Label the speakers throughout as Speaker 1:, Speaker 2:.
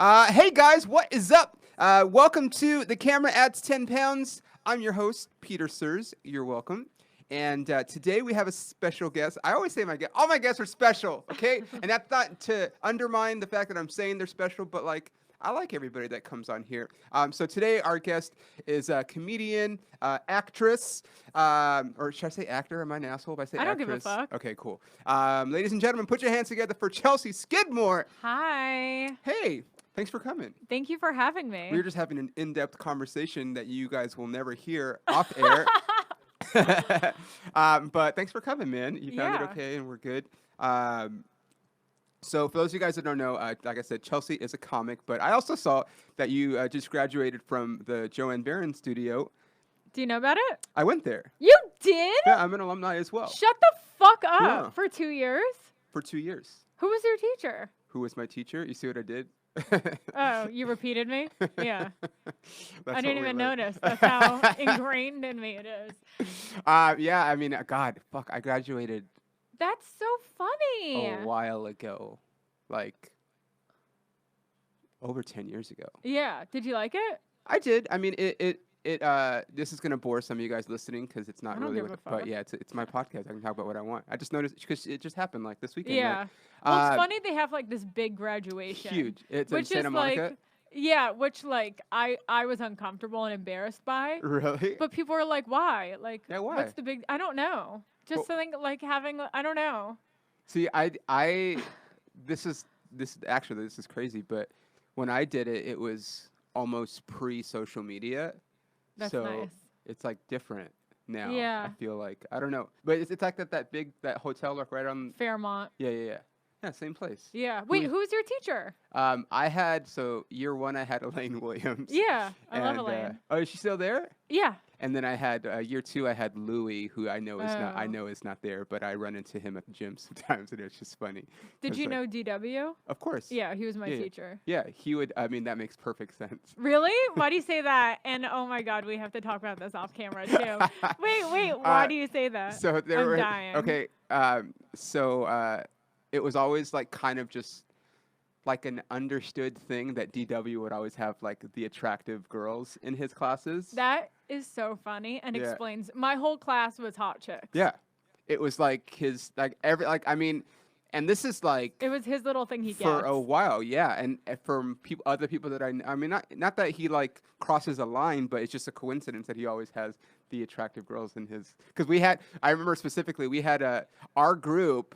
Speaker 1: Hey guys, what is up? Welcome to The Camera Adds 10 Pounds. I'm your host, Peter Surs. You're welcome. And today we have a special guest. I always say all my guests are special, okay? And that's not to undermine the fact that I'm saying they're special, but like, I like everybody that comes on here. So today our guest is a comedian, actress, or should I say actor? Am I an asshole if I say actress?
Speaker 2: I don't give a fuck.
Speaker 1: Okay, cool. Ladies and gentlemen, put your hands together for Chelsea Skidmore.
Speaker 2: Hi.
Speaker 1: Hey, thanks for coming.
Speaker 2: Thank you for having me.
Speaker 1: We were just having an in-depth conversation that you guys will never hear off air. But thanks for coming, man. You found it okay, and we're good. So for those of you guys that don't know, like I said, Chelsea is a comic, but I also saw that you just graduated from the Joanne Barron studio.
Speaker 2: Do you know about it?
Speaker 1: I went there.
Speaker 2: You did?
Speaker 1: Yeah, I'm an alumni as well.
Speaker 2: Shut the fuck up.
Speaker 1: Yeah.
Speaker 2: For 2 years?
Speaker 1: For 2 years.
Speaker 2: Who was your teacher?
Speaker 1: Who was my teacher? You see what I did?
Speaker 2: Oh, you repeated me? Yeah. I didn't even
Speaker 1: like.
Speaker 2: notice. That's how ingrained in me it is.
Speaker 1: Yeah, I mean, God, fuck, I graduated
Speaker 2: That's so funny.
Speaker 1: a while ago, like over 10 years ago.
Speaker 2: Yeah. Did you like it?
Speaker 1: I did. I mean, this is gonna bore some of you guys listening because it's not
Speaker 2: I don't
Speaker 1: really.
Speaker 2: give a
Speaker 1: But
Speaker 2: fuck.
Speaker 1: yeah, it's my podcast. I can talk about what I want. I just noticed because it just happened like this weekend.
Speaker 2: Yeah.
Speaker 1: Right?
Speaker 2: Well, it's funny they have like this big graduation.
Speaker 1: Huge. It's in
Speaker 2: Which
Speaker 1: Santa
Speaker 2: is
Speaker 1: Monica.
Speaker 2: like, yeah, which like I was uncomfortable and embarrassed by.
Speaker 1: Really?
Speaker 2: But people are like, why? Like,
Speaker 1: Yeah, why?
Speaker 2: what's the big? I don't know. Just
Speaker 1: Well-
Speaker 2: something like having. I don't know.
Speaker 1: See, this is crazy, but when I did it, it was almost pre-social media.
Speaker 2: That's
Speaker 1: so
Speaker 2: nice.
Speaker 1: it's like different now.
Speaker 2: Yeah.
Speaker 1: I feel like I don't know, but it's like that hotel like right on.
Speaker 2: Fairmont.
Speaker 1: Yeah, same place.
Speaker 2: Yeah. Wait,
Speaker 1: Who-
Speaker 2: who's your teacher?
Speaker 1: I had year one I had Elaine Williams.
Speaker 2: Yeah, I love
Speaker 1: and,
Speaker 2: Elaine.
Speaker 1: oh, is she still there?
Speaker 2: Yeah.
Speaker 1: And then I had year two I had Louis, who I know
Speaker 2: Oh.
Speaker 1: is not there, but I run into him at the gym sometimes, and it's just funny.
Speaker 2: Did
Speaker 1: 'Cause,
Speaker 2: you
Speaker 1: like,
Speaker 2: know DW?
Speaker 1: Of course.
Speaker 2: Yeah, he was my
Speaker 1: Yeah, yeah.
Speaker 2: teacher.
Speaker 1: Yeah, he would. I mean, that makes perfect sense.
Speaker 2: Really? Why do you say that? And oh my God, we have to talk about this off camera too. Wait. Why do you say that?
Speaker 1: So there
Speaker 2: I'm
Speaker 1: were
Speaker 2: dying.
Speaker 1: okay. It was always like kind of just like an understood thing that DW would always have like the attractive girls in his classes.
Speaker 2: That is so funny and
Speaker 1: Yeah.
Speaker 2: explains. My whole class was hot chicks.
Speaker 1: Yeah, it was like his I mean, and this is like
Speaker 2: It was his little thing he gets.
Speaker 1: for a while, yeah, and from other people that I mean, not that he like crosses a line, but it's just a coincidence that he always has the attractive girls in his. Because I remember specifically, we had our group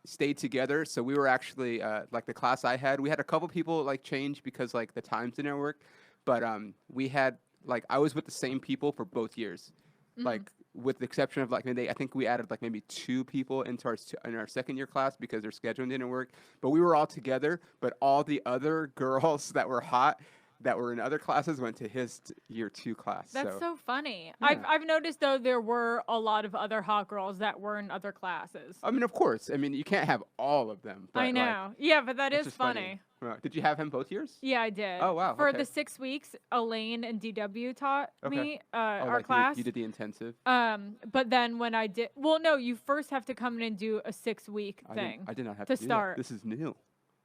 Speaker 1: stayed together, so we were actually like the class I had, we had a couple people like change because like the times didn't work, but we had like I was with the same people for both years, like with the exception of like I think we added like maybe 2 people into our second year class because their scheduling didn't work. But we were all together. But all the other girls that were hot that were in other classes went to his year 2 class.
Speaker 2: That's so funny.
Speaker 1: Yeah.
Speaker 2: I've noticed though there were a lot of other hot girls that were in other classes.
Speaker 1: I mean, of course. I mean, you can't have all of them. But
Speaker 2: I know. Yeah, but that
Speaker 1: it's
Speaker 2: is
Speaker 1: just
Speaker 2: funny.
Speaker 1: Did you have him both years?
Speaker 2: Yeah, I did.
Speaker 1: Oh, wow,
Speaker 2: For
Speaker 1: okay.
Speaker 2: the 6 weeks, Elaine and DW taught
Speaker 1: Okay.
Speaker 2: me
Speaker 1: Oh,
Speaker 2: our
Speaker 1: like
Speaker 2: class.
Speaker 1: You did the intensive.
Speaker 2: But then when I did, well, no, you first have to come in and do a 6-week thing.
Speaker 1: I did not have
Speaker 2: to
Speaker 1: to do
Speaker 2: start.
Speaker 1: That. This is new.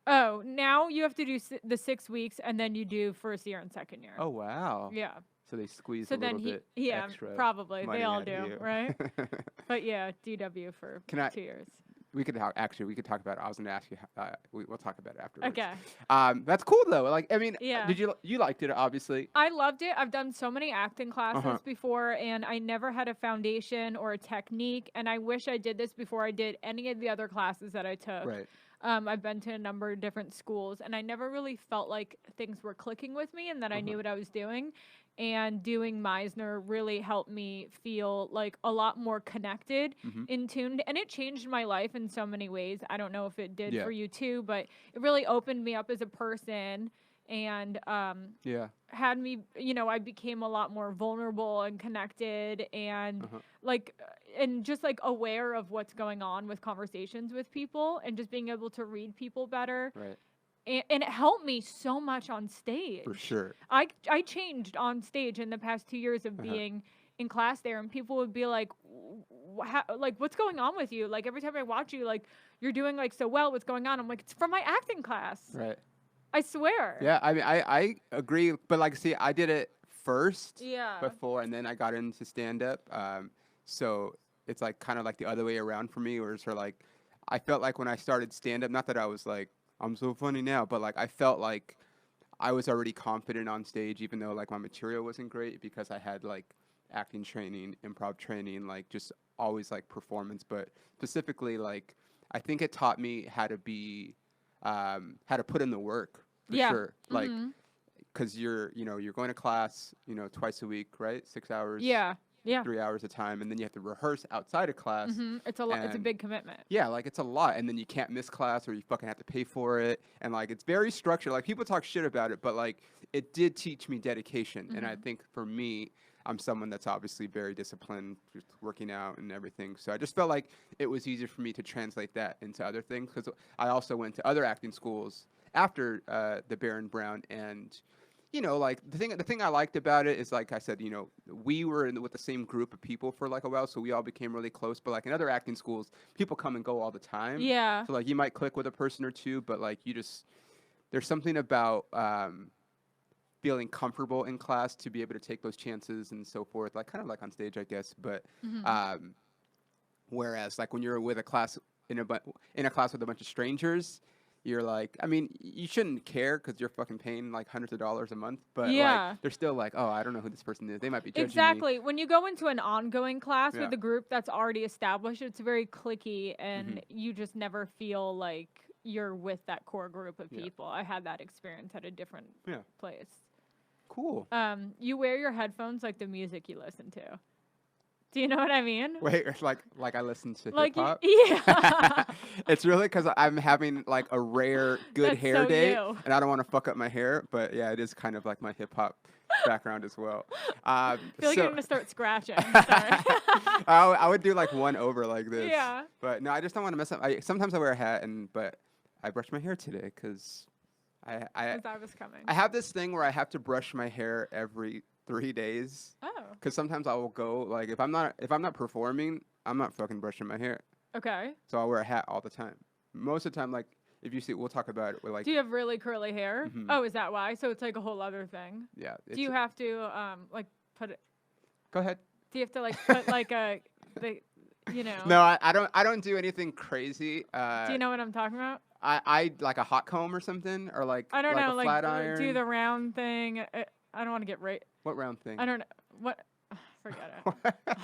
Speaker 2: Oh, now you have to do the 6 weeks, and then you do first year and second year.
Speaker 1: Oh wow.
Speaker 2: Yeah.
Speaker 1: So they squeezed
Speaker 2: So
Speaker 1: a little
Speaker 2: then
Speaker 1: bit
Speaker 2: yeah,
Speaker 1: extra
Speaker 2: probably
Speaker 1: money
Speaker 2: they all
Speaker 1: out of
Speaker 2: do,
Speaker 1: you.
Speaker 2: right? But yeah, DW for
Speaker 1: Can I-
Speaker 2: 2 years.
Speaker 1: We could talk about it. I was going to ask you. We'll talk about it afterwards.
Speaker 2: Okay.
Speaker 1: That's cool though. Like, I mean,
Speaker 2: Yeah.
Speaker 1: did you liked it? Obviously.
Speaker 2: I loved it. I've done so many acting classes
Speaker 1: Uh-huh.
Speaker 2: before, and I never had a foundation or a technique. And I wish I did this before I did any of the other classes that I took.
Speaker 1: Right.
Speaker 2: I've been to a number of different schools, and I never really felt like things were clicking with me and that I knew what I was doing. And doing Meisner really helped me feel like a lot more connected, in tuned, and it changed my life in so many ways. I don't know if it did
Speaker 1: Yeah.
Speaker 2: for you too, but it really opened me up as a person and
Speaker 1: Yeah.
Speaker 2: had me, I became a lot more vulnerable and connected and and just like aware of what's going on with conversations with people and just being able to read people better.
Speaker 1: Right.
Speaker 2: And it helped me so much on stage.
Speaker 1: For sure.
Speaker 2: I changed on stage in the past 2 years of being in class there, and people would be like, what's going on with you? Like every time I watch you, like you're doing like so well. What's going on? I'm like, it's from my acting class.
Speaker 1: Right.
Speaker 2: I swear.
Speaker 1: Yeah, I mean, I agree, but like, see, I did it first
Speaker 2: Yeah.
Speaker 1: before, and then I got into stand up. So it's like kind of like the other way around for me, where it's sort of like I felt like when I started stand up, not that I was like I'm so funny now, but like I felt like I was already confident on stage, even though like my material wasn't great because I had like acting training, improv training, like just always like performance, but specifically like I think it taught me how to put in the work for
Speaker 2: Yeah.
Speaker 1: sure. Like, because you're going to class, twice a week, right? 6 hours,
Speaker 2: Yeah. Yeah.
Speaker 1: 3 hours a time, and then you have to rehearse outside of class.
Speaker 2: It's a lot. It's a
Speaker 1: And
Speaker 2: big commitment.
Speaker 1: yeah, like it's a lot, and then you can't miss class or you fucking have to pay for it, and like it's very structured. Like people talk shit about it, but like it did teach me dedication, and I think for me, I'm someone that's obviously very disciplined, just working out and everything. So I just felt like it was easier for me to translate that into other things because I also went to other acting schools after the Baron Brown, and like the thing I liked about it is like I said, we were with the same group of people for like a while, so we all became really close. But like in other acting schools, people come and go all the time.
Speaker 2: Yeah.
Speaker 1: So like you might click with a person or two, but like there's something about feeling comfortable in class to be able to take those chances and so forth, like kind of like on stage, I guess. But whereas like when you're with a class in a class with a bunch of strangers, you're like, I mean, you shouldn't care because you're fucking paying like hundreds of dollars a month, but
Speaker 2: Yeah.
Speaker 1: like they're still like, oh, I don't know who this person is. They might be judging me.
Speaker 2: Exactly. When you go into an ongoing class
Speaker 1: Yeah.
Speaker 2: with a group that's already established, it's very cliquey and
Speaker 1: Mhm.
Speaker 2: you just never feel like you're with that core group of
Speaker 1: Yeah.
Speaker 2: people. I had that experience at a different
Speaker 1: Yeah.
Speaker 2: place.
Speaker 1: Cool.
Speaker 2: You wear your headphones like the music you listen to. Do you know what I mean?
Speaker 1: Wait, it's like I listen to
Speaker 2: Like
Speaker 1: hip hop.
Speaker 2: yeah.
Speaker 1: It's really because I'm having like a rare good
Speaker 2: That's
Speaker 1: hair
Speaker 2: so
Speaker 1: day,
Speaker 2: you.
Speaker 1: and I don't want to fuck up my hair. But yeah, it is kind of like my hip hop background as well.
Speaker 2: I feel like
Speaker 1: so
Speaker 2: you're gonna start scratching. Sorry.
Speaker 1: I would do like one over like this.
Speaker 2: Yeah.
Speaker 1: But no, I just don't want to mess up. Sometimes I wear a hat, but I brushed my hair today because I
Speaker 2: As I was coming.
Speaker 1: I have this thing where I have to brush my hair every 3 days.
Speaker 2: Oh.
Speaker 1: Because sometimes I will go like if I'm not performing, I'm not fucking brushing my hair.
Speaker 2: Okay.
Speaker 1: So I wear a hat all the time. Most of the time, like if you see, we'll talk about it. We're like,
Speaker 2: Do you have really curly hair?
Speaker 1: Mhm.
Speaker 2: Oh, is that why? So it's like a whole other thing.
Speaker 1: yeah.
Speaker 2: Do you have to like put it?
Speaker 1: Go ahead.
Speaker 2: Do you have to like put like
Speaker 1: No, I don't do anything crazy.
Speaker 2: Do you know what I'm talking about?
Speaker 1: I like a hot comb or something, or like
Speaker 2: I don't know,
Speaker 1: a
Speaker 2: like
Speaker 1: flat iron.
Speaker 2: do the round thing. I don't want to get right.
Speaker 1: What round thing?
Speaker 2: I don't know what. Forget it.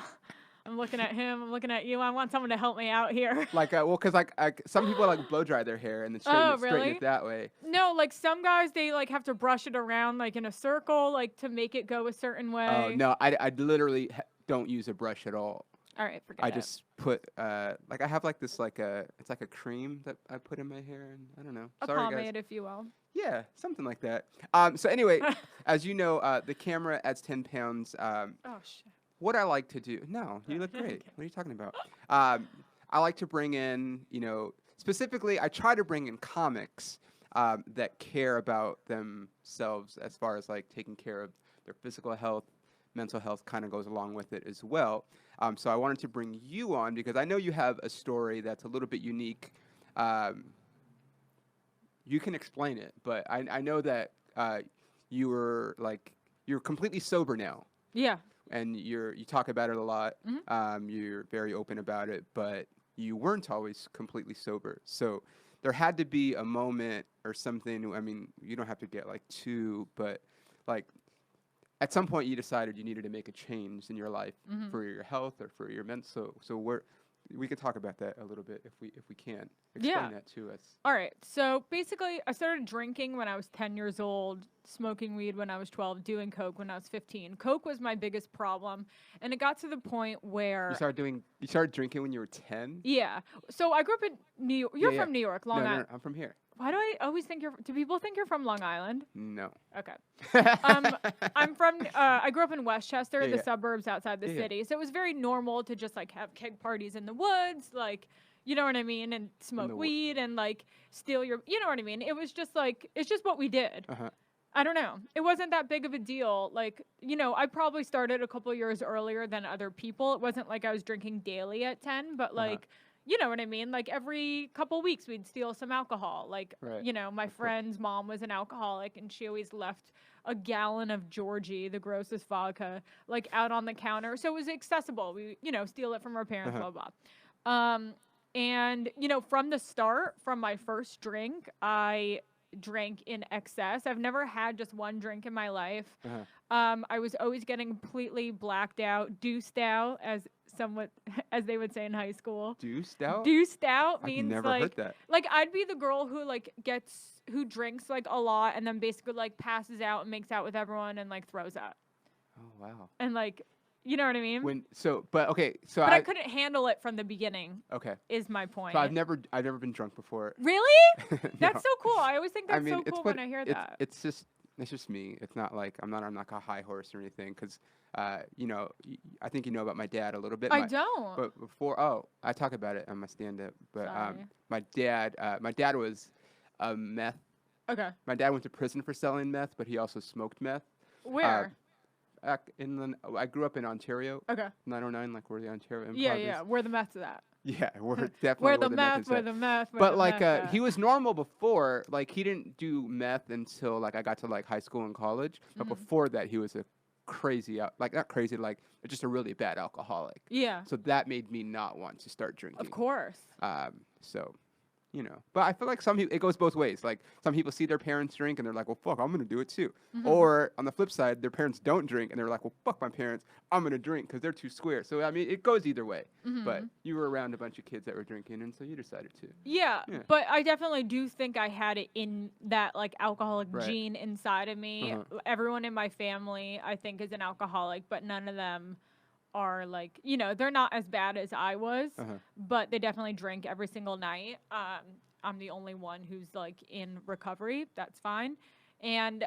Speaker 2: I'm looking at him. I'm looking at you. I want someone to help me out here.
Speaker 1: Like well, cause like some people like blow dry their hair and then straighten
Speaker 2: really?
Speaker 1: it that way.
Speaker 2: No, like some guys, they like have to brush it around like in a circle, like to make it go a certain way.
Speaker 1: Oh no, I literally don't use a brush at all.
Speaker 2: All right, forget it.
Speaker 1: I just put like I have like this it's like a cream that I put in my hair, and I don't know.
Speaker 2: A
Speaker 1: Sorry,
Speaker 2: pomade,
Speaker 1: guys.
Speaker 2: if you will.
Speaker 1: Yeah, something like that. So anyway, as you know, the camera adds 10 pounds.
Speaker 2: Oh shit.
Speaker 1: What I like to do? No, you look great.
Speaker 2: Okay.
Speaker 1: What are you talking about? I like to bring in, specifically, I try to bring in comics that care about themselves as far as like taking care of their physical health. Mental health kind of goes along with it as well. So I wanted to bring you on because I know you have a story that's a little bit unique. You can explain it, but I know that you're completely sober now,
Speaker 2: Yeah.
Speaker 1: and you talk about it a lot.
Speaker 2: Mhm.
Speaker 1: You're very open about it, but you weren't always completely sober. So there had to be a moment or something. I mean, you don't have to get like two, but like at some point you decided you needed to make a change in your life
Speaker 2: Mhm.
Speaker 1: for your health or for your mental. So we could talk about that a little bit if we can.
Speaker 2: Yeah.
Speaker 1: Explain that to us.
Speaker 2: All right. So basically, I started drinking when I was 10 years old, smoking weed when I was 12, doing coke when I was 15. Coke was my biggest problem, and it got to the point where
Speaker 1: You started drinking when you were 10?
Speaker 2: yeah. So I grew up in New York. You're
Speaker 1: Yeah,
Speaker 2: from New York, Long
Speaker 1: No,
Speaker 2: Island.
Speaker 1: I'm from here.
Speaker 2: Why do I always think do people think you're from Long Island?
Speaker 1: No.
Speaker 2: Okay. I'm from, I grew up in Westchester,
Speaker 1: Yeah,
Speaker 2: the
Speaker 1: yeah.
Speaker 2: suburbs outside the
Speaker 1: Yeah, yeah.
Speaker 2: city. So it was very normal to just like have keg parties in the woods, like, you know what I mean? And smoke
Speaker 1: wo-
Speaker 2: weed and like steal you know what I mean? It was just like, it's just what we did.
Speaker 1: Uh-huh.
Speaker 2: I don't know. It wasn't that big of a deal. Like, I probably started a couple years earlier than other people. It wasn't like I was drinking daily at 10, but like, you know what I mean? Like every couple weeks we'd steal some alcohol. Like,
Speaker 1: Right.
Speaker 2: you know, my friend's mom was an alcoholic and she always left a gallon of Georgie, the grossest vodka, like out on the counter. So it was accessible. We, you know, steal it from our parents, blah, blah. And, you know, from the start, from my first drink, I drank in excess. I've never had just one drink in my life. I was always getting completely blacked out, deuced out, as they would say in high school.
Speaker 1: Deuced out?
Speaker 2: Deuced out
Speaker 1: I've
Speaker 2: means
Speaker 1: never
Speaker 2: like,
Speaker 1: heard that.
Speaker 2: like I'd be the girl who who drinks like a lot and then basically like passes out and makes out with everyone and like throws up.
Speaker 1: Oh wow.
Speaker 2: And like, you know what I mean?
Speaker 1: But
Speaker 2: I couldn't handle it from the beginning.
Speaker 1: Okay.
Speaker 2: Is my point.
Speaker 1: So I've never been drunk before.
Speaker 2: Really?
Speaker 1: No.
Speaker 2: That's so cool. I always think that's so
Speaker 1: it's
Speaker 2: cool
Speaker 1: what-
Speaker 2: when I hear that.
Speaker 1: It's just me. It's not like I'm not a high horse or anything because you know, I think you know about my dad a little bit.
Speaker 2: I don't.
Speaker 1: But I talk about it on my stand-up. But
Speaker 2: Sorry.
Speaker 1: my dad was meth.
Speaker 2: Okay.
Speaker 1: My dad went to prison for selling meth, but he also smoked meth.
Speaker 2: Where?
Speaker 1: I grew up in Ontario.
Speaker 2: Okay.
Speaker 1: 909, like where the Ontario Improv
Speaker 2: Yeah,
Speaker 1: is.
Speaker 2: yeah. Where the meth's at.
Speaker 1: Yeah, we're definitely
Speaker 2: Where the
Speaker 1: meth
Speaker 2: meth,
Speaker 1: is
Speaker 2: where
Speaker 1: at.
Speaker 2: the meth, where
Speaker 1: But
Speaker 2: the
Speaker 1: like,
Speaker 2: meth
Speaker 1: he was normal before. Like, he didn't do meth until like I got to like high school and college. But before that, he was a crazy, not crazy, like just a really bad alcoholic.
Speaker 2: Yeah.
Speaker 1: So that made me not want to start drinking.
Speaker 2: Of course.
Speaker 1: So, you know, but I feel like some people, it goes both ways. Like some people see their parents drink and they're like, well, fuck, I'm gonna do it too. Or on the flip side, their parents don't drink and they're like, well, fuck my parents, I'm gonna drink because they're too square. So I mean, it goes either way. But you were around a bunch of kids that were drinking, and so you decided to.
Speaker 2: Yeah, but I definitely do think I had it in that like alcoholic
Speaker 1: Right.
Speaker 2: gene inside of me. Everyone in my family, I think, is an alcoholic, but none of them are like, you know, they're not as bad as I was, but they definitely drink every single night. I'm the only one who's like in recovery. That's fine. And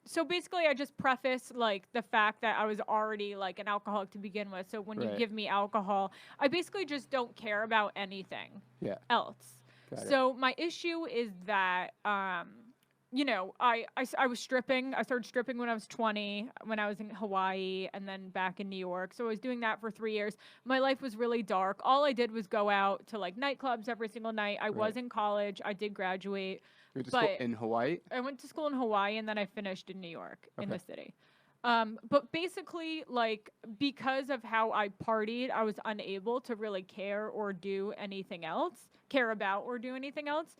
Speaker 2: so basically I just preface like the fact that I was already like an alcoholic to begin with. So when you
Speaker 1: Right.
Speaker 2: give me alcohol, I basically just don't care about anything else.
Speaker 1: Got it.
Speaker 2: So my issue is that you know, I was stripping. I started stripping when I was 20, when I was in Hawaii, and then back in New York. So I was doing that for 3 years. My life was really dark. All I did was go out to like nightclubs every single night. I was in college. I did graduate.
Speaker 1: You went to school in Hawaii?
Speaker 2: I went to school in Hawaii, and then I finished in New York, in the city. But basically, like, because of how I partied, I was unable to really care or do anything else, care about or do anything else.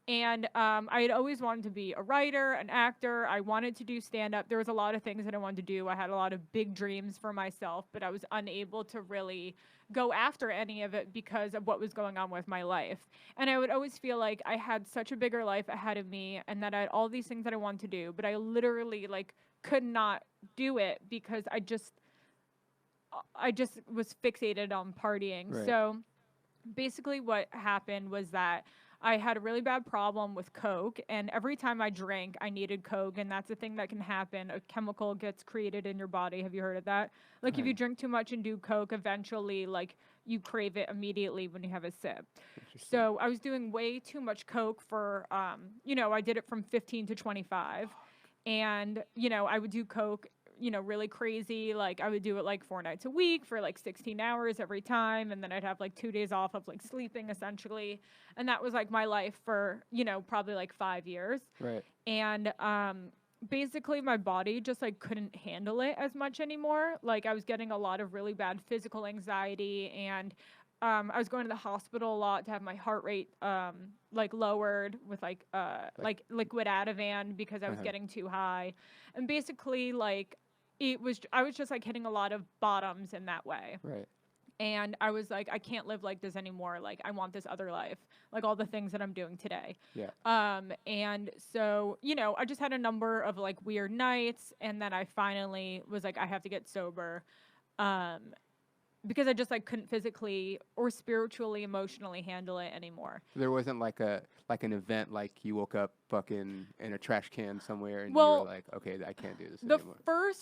Speaker 2: And I had always wanted to be a writer, an actor. I wanted to do stand-up. There was a lot of things that I wanted to do. I had a lot of big dreams for myself, but I was unable to really go after any of it because of what was going on with my life. And I would always feel like I had such a bigger life ahead of me and that I had all these things that I wanted to do, but I literally, like, could not do it because I just was fixated on partying.
Speaker 1: Right.
Speaker 2: So basically what happened was that I had a really bad problem with Coke, and every time I drank, I needed Coke, and that's a thing that can happen. A chemical gets created in your body. Have you heard of that? Like, if you drink too much and do Coke, eventually, like, you crave it immediately when you have a sip. So I was doing way too much Coke for, you know, I did it from 15 to 25, and, you know, I would do Coke, you know, really crazy. Like, I would do it like 4 nights a week for like 16 hours every time. And then I'd have like 2 days off of like sleeping essentially. And that was like my life for, you know, probably like 5 years.
Speaker 1: Right.
Speaker 2: And basically my body just like couldn't handle it as much anymore. Like, I was getting a lot of really bad physical anxiety, and I was going to the hospital a lot to have my heart rate like lowered with like liquid Ativan because I was getting too high. And basically, like, I was just like hitting a lot of bottoms in that way.
Speaker 1: Right.
Speaker 2: And I was like, I can't live like this anymore. Like, I want this other life, like all the things that I'm doing today.
Speaker 1: Yeah.
Speaker 2: And so, you know, I just had a number of like weird nights, and then I finally was like, I have to get sober. Because I just like couldn't physically or spiritually, emotionally handle it anymore.
Speaker 1: There wasn't like an event like you woke up fucking in a trash can somewhere and you
Speaker 2: Well,
Speaker 1: were like, okay, I can't do this
Speaker 2: The
Speaker 1: anymore.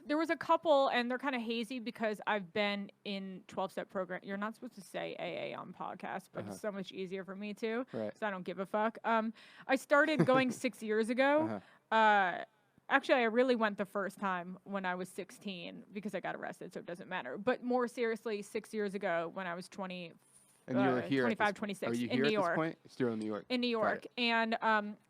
Speaker 2: there was a couple, and they're kind of hazy because I've been in 12-step program. You're not supposed to say AA on podcasts, but it's so much easier for me to,
Speaker 1: Right.
Speaker 2: so I don't give a fuck. I started going 6 years ago. Actually, I really went the first time when I was 16 because I got arrested, so it doesn't matter. But more seriously, 6 years ago when I was 24.
Speaker 1: And you're here.
Speaker 2: 25, 26
Speaker 1: Are you
Speaker 2: in
Speaker 1: here
Speaker 2: New
Speaker 1: at
Speaker 2: York.
Speaker 1: this point? Still in New York.
Speaker 2: In New
Speaker 1: Got
Speaker 2: York.
Speaker 1: it.
Speaker 2: And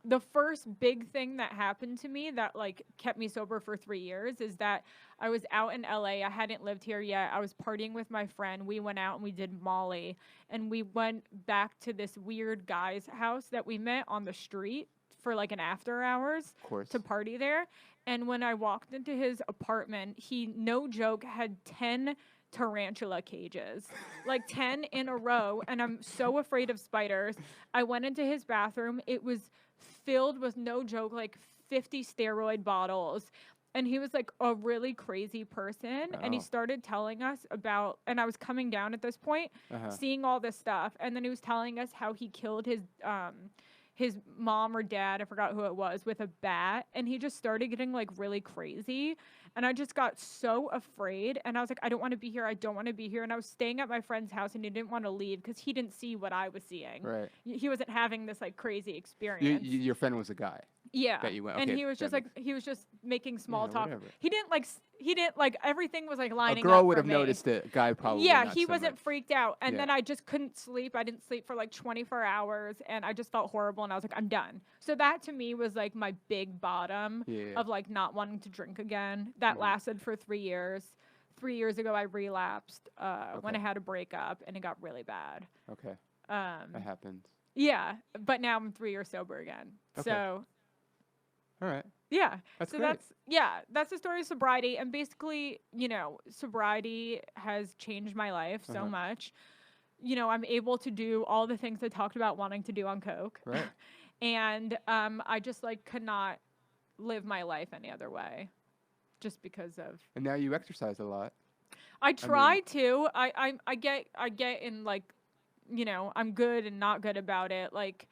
Speaker 2: the first big thing that happened to me that like kept me sober for 3 years is that I was out in LA. I hadn't lived here yet. I was partying with my friend. We went out and we did Molly. And we went back to this weird guy's house that we met on the street for like an after hours
Speaker 1: Of course.
Speaker 2: to party there. And when I walked into his apartment, he, no joke, had 10 tarantula cages, like 10 in a row. And I'm so afraid of spiders. I went into his bathroom. It was filled with, no joke, like 50 steroid bottles. And he was like a really crazy person. And he
Speaker 1: Oh.
Speaker 2: started telling us about, and I was coming down at this point, seeing all this stuff. And then he was telling us how he killed his mom or dad, I forgot who it was, with a bat. And he just started getting like really crazy. And I just got so afraid. And I was like, I don't want to be here. I don't want to be here. And I was staying at my friend's house and he didn't want to leave because he didn't see what I was seeing.
Speaker 1: Right.
Speaker 2: He wasn't having this like crazy experience.
Speaker 1: Your friend was a guy.
Speaker 2: Yeah.
Speaker 1: That you went.
Speaker 2: And
Speaker 1: Okay,
Speaker 2: he was just
Speaker 1: that
Speaker 2: like, he was just making small talk.
Speaker 1: whatever.
Speaker 2: He didn't like, everything was like lining
Speaker 1: A
Speaker 2: up
Speaker 1: girl would
Speaker 2: for
Speaker 1: have
Speaker 2: me.
Speaker 1: noticed it. Guy probably.
Speaker 2: Yeah,
Speaker 1: not
Speaker 2: he
Speaker 1: so
Speaker 2: wasn't
Speaker 1: much.
Speaker 2: freaked out. And
Speaker 1: Yeah.
Speaker 2: then I just couldn't sleep. I didn't sleep for like 24 hours and I just felt horrible and I was like, I'm done. So that to me was like my big bottom
Speaker 1: Yeah.
Speaker 2: of like not wanting to drink again. That lasted for 3 years. 3 years ago, I relapsed when I
Speaker 1: Okay.
Speaker 2: had a breakup and it got really bad.
Speaker 1: Okay. That happens.
Speaker 2: Yeah, but now I'm 3 years sober again.
Speaker 1: Okay.
Speaker 2: So
Speaker 1: All right.
Speaker 2: yeah.
Speaker 1: That's
Speaker 2: So
Speaker 1: great.
Speaker 2: that's the story of sobriety. And basically, you know, sobriety has changed my life so much. You know, I'm able to do all the things I talked about wanting to do on Coke.
Speaker 1: Right.
Speaker 2: And I just like could not live my life any other way just because of
Speaker 1: And now you exercise a lot.
Speaker 2: I try to. I get in like, you know, I'm good and not good about it. Like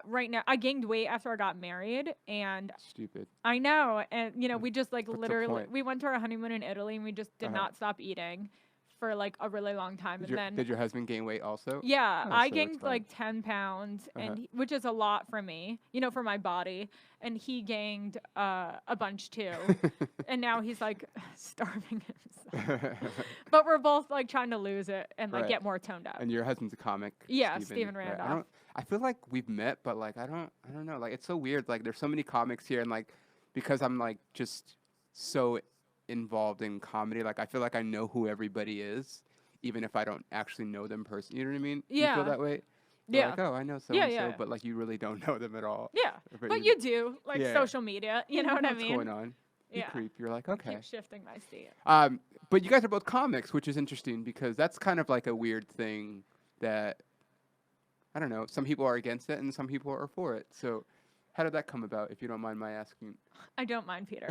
Speaker 2: right now, I gained weight after I got married, and
Speaker 1: Stupid.
Speaker 2: I know, and you know, we just like
Speaker 1: What's the
Speaker 2: literally
Speaker 1: point?
Speaker 2: we went to our honeymoon in Italy, and we just did not stop eating for like a really long time,
Speaker 1: Did your husband gain weight also?
Speaker 2: yeah,
Speaker 1: Oh,
Speaker 2: I
Speaker 1: so it's
Speaker 2: gained
Speaker 1: fine.
Speaker 2: like 10 pounds, and which is a lot for me, you know, for my body. And he gained a bunch too. And now he's like starving himself. But we're both like trying to lose it and like
Speaker 1: Right.
Speaker 2: get more toned up.
Speaker 1: And your husband's a comic.
Speaker 2: Yeah,
Speaker 1: Steven,
Speaker 2: Steven
Speaker 1: right?
Speaker 2: Randolph.
Speaker 1: I feel like we've met, but like I don't know. Like it's so weird. Like there's so many comics here, and like because I'm like just so involved in comedy, like I feel like I know who everybody is, even if I don't actually know them personally. You know what I mean? Do you
Speaker 2: Yeah.
Speaker 1: feel that way? You're
Speaker 2: Yeah.
Speaker 1: Like, oh, I know so
Speaker 2: Yeah,
Speaker 1: and so,
Speaker 2: yeah.
Speaker 1: but like you really don't know them at all.
Speaker 2: Yeah. But you do, like
Speaker 1: Yeah.
Speaker 2: social media, you know what I
Speaker 1: What's
Speaker 2: mean?
Speaker 1: going on? You
Speaker 2: Yeah.
Speaker 1: creep. You're like, okay.
Speaker 2: Keep shifting my seat.
Speaker 1: But you guys are both comics, which is interesting because that's kind of like a weird thing that I don't know. Some people are against it and some people are for it. So how did that come about, if you don't mind my asking?
Speaker 2: I don't mind, Peter.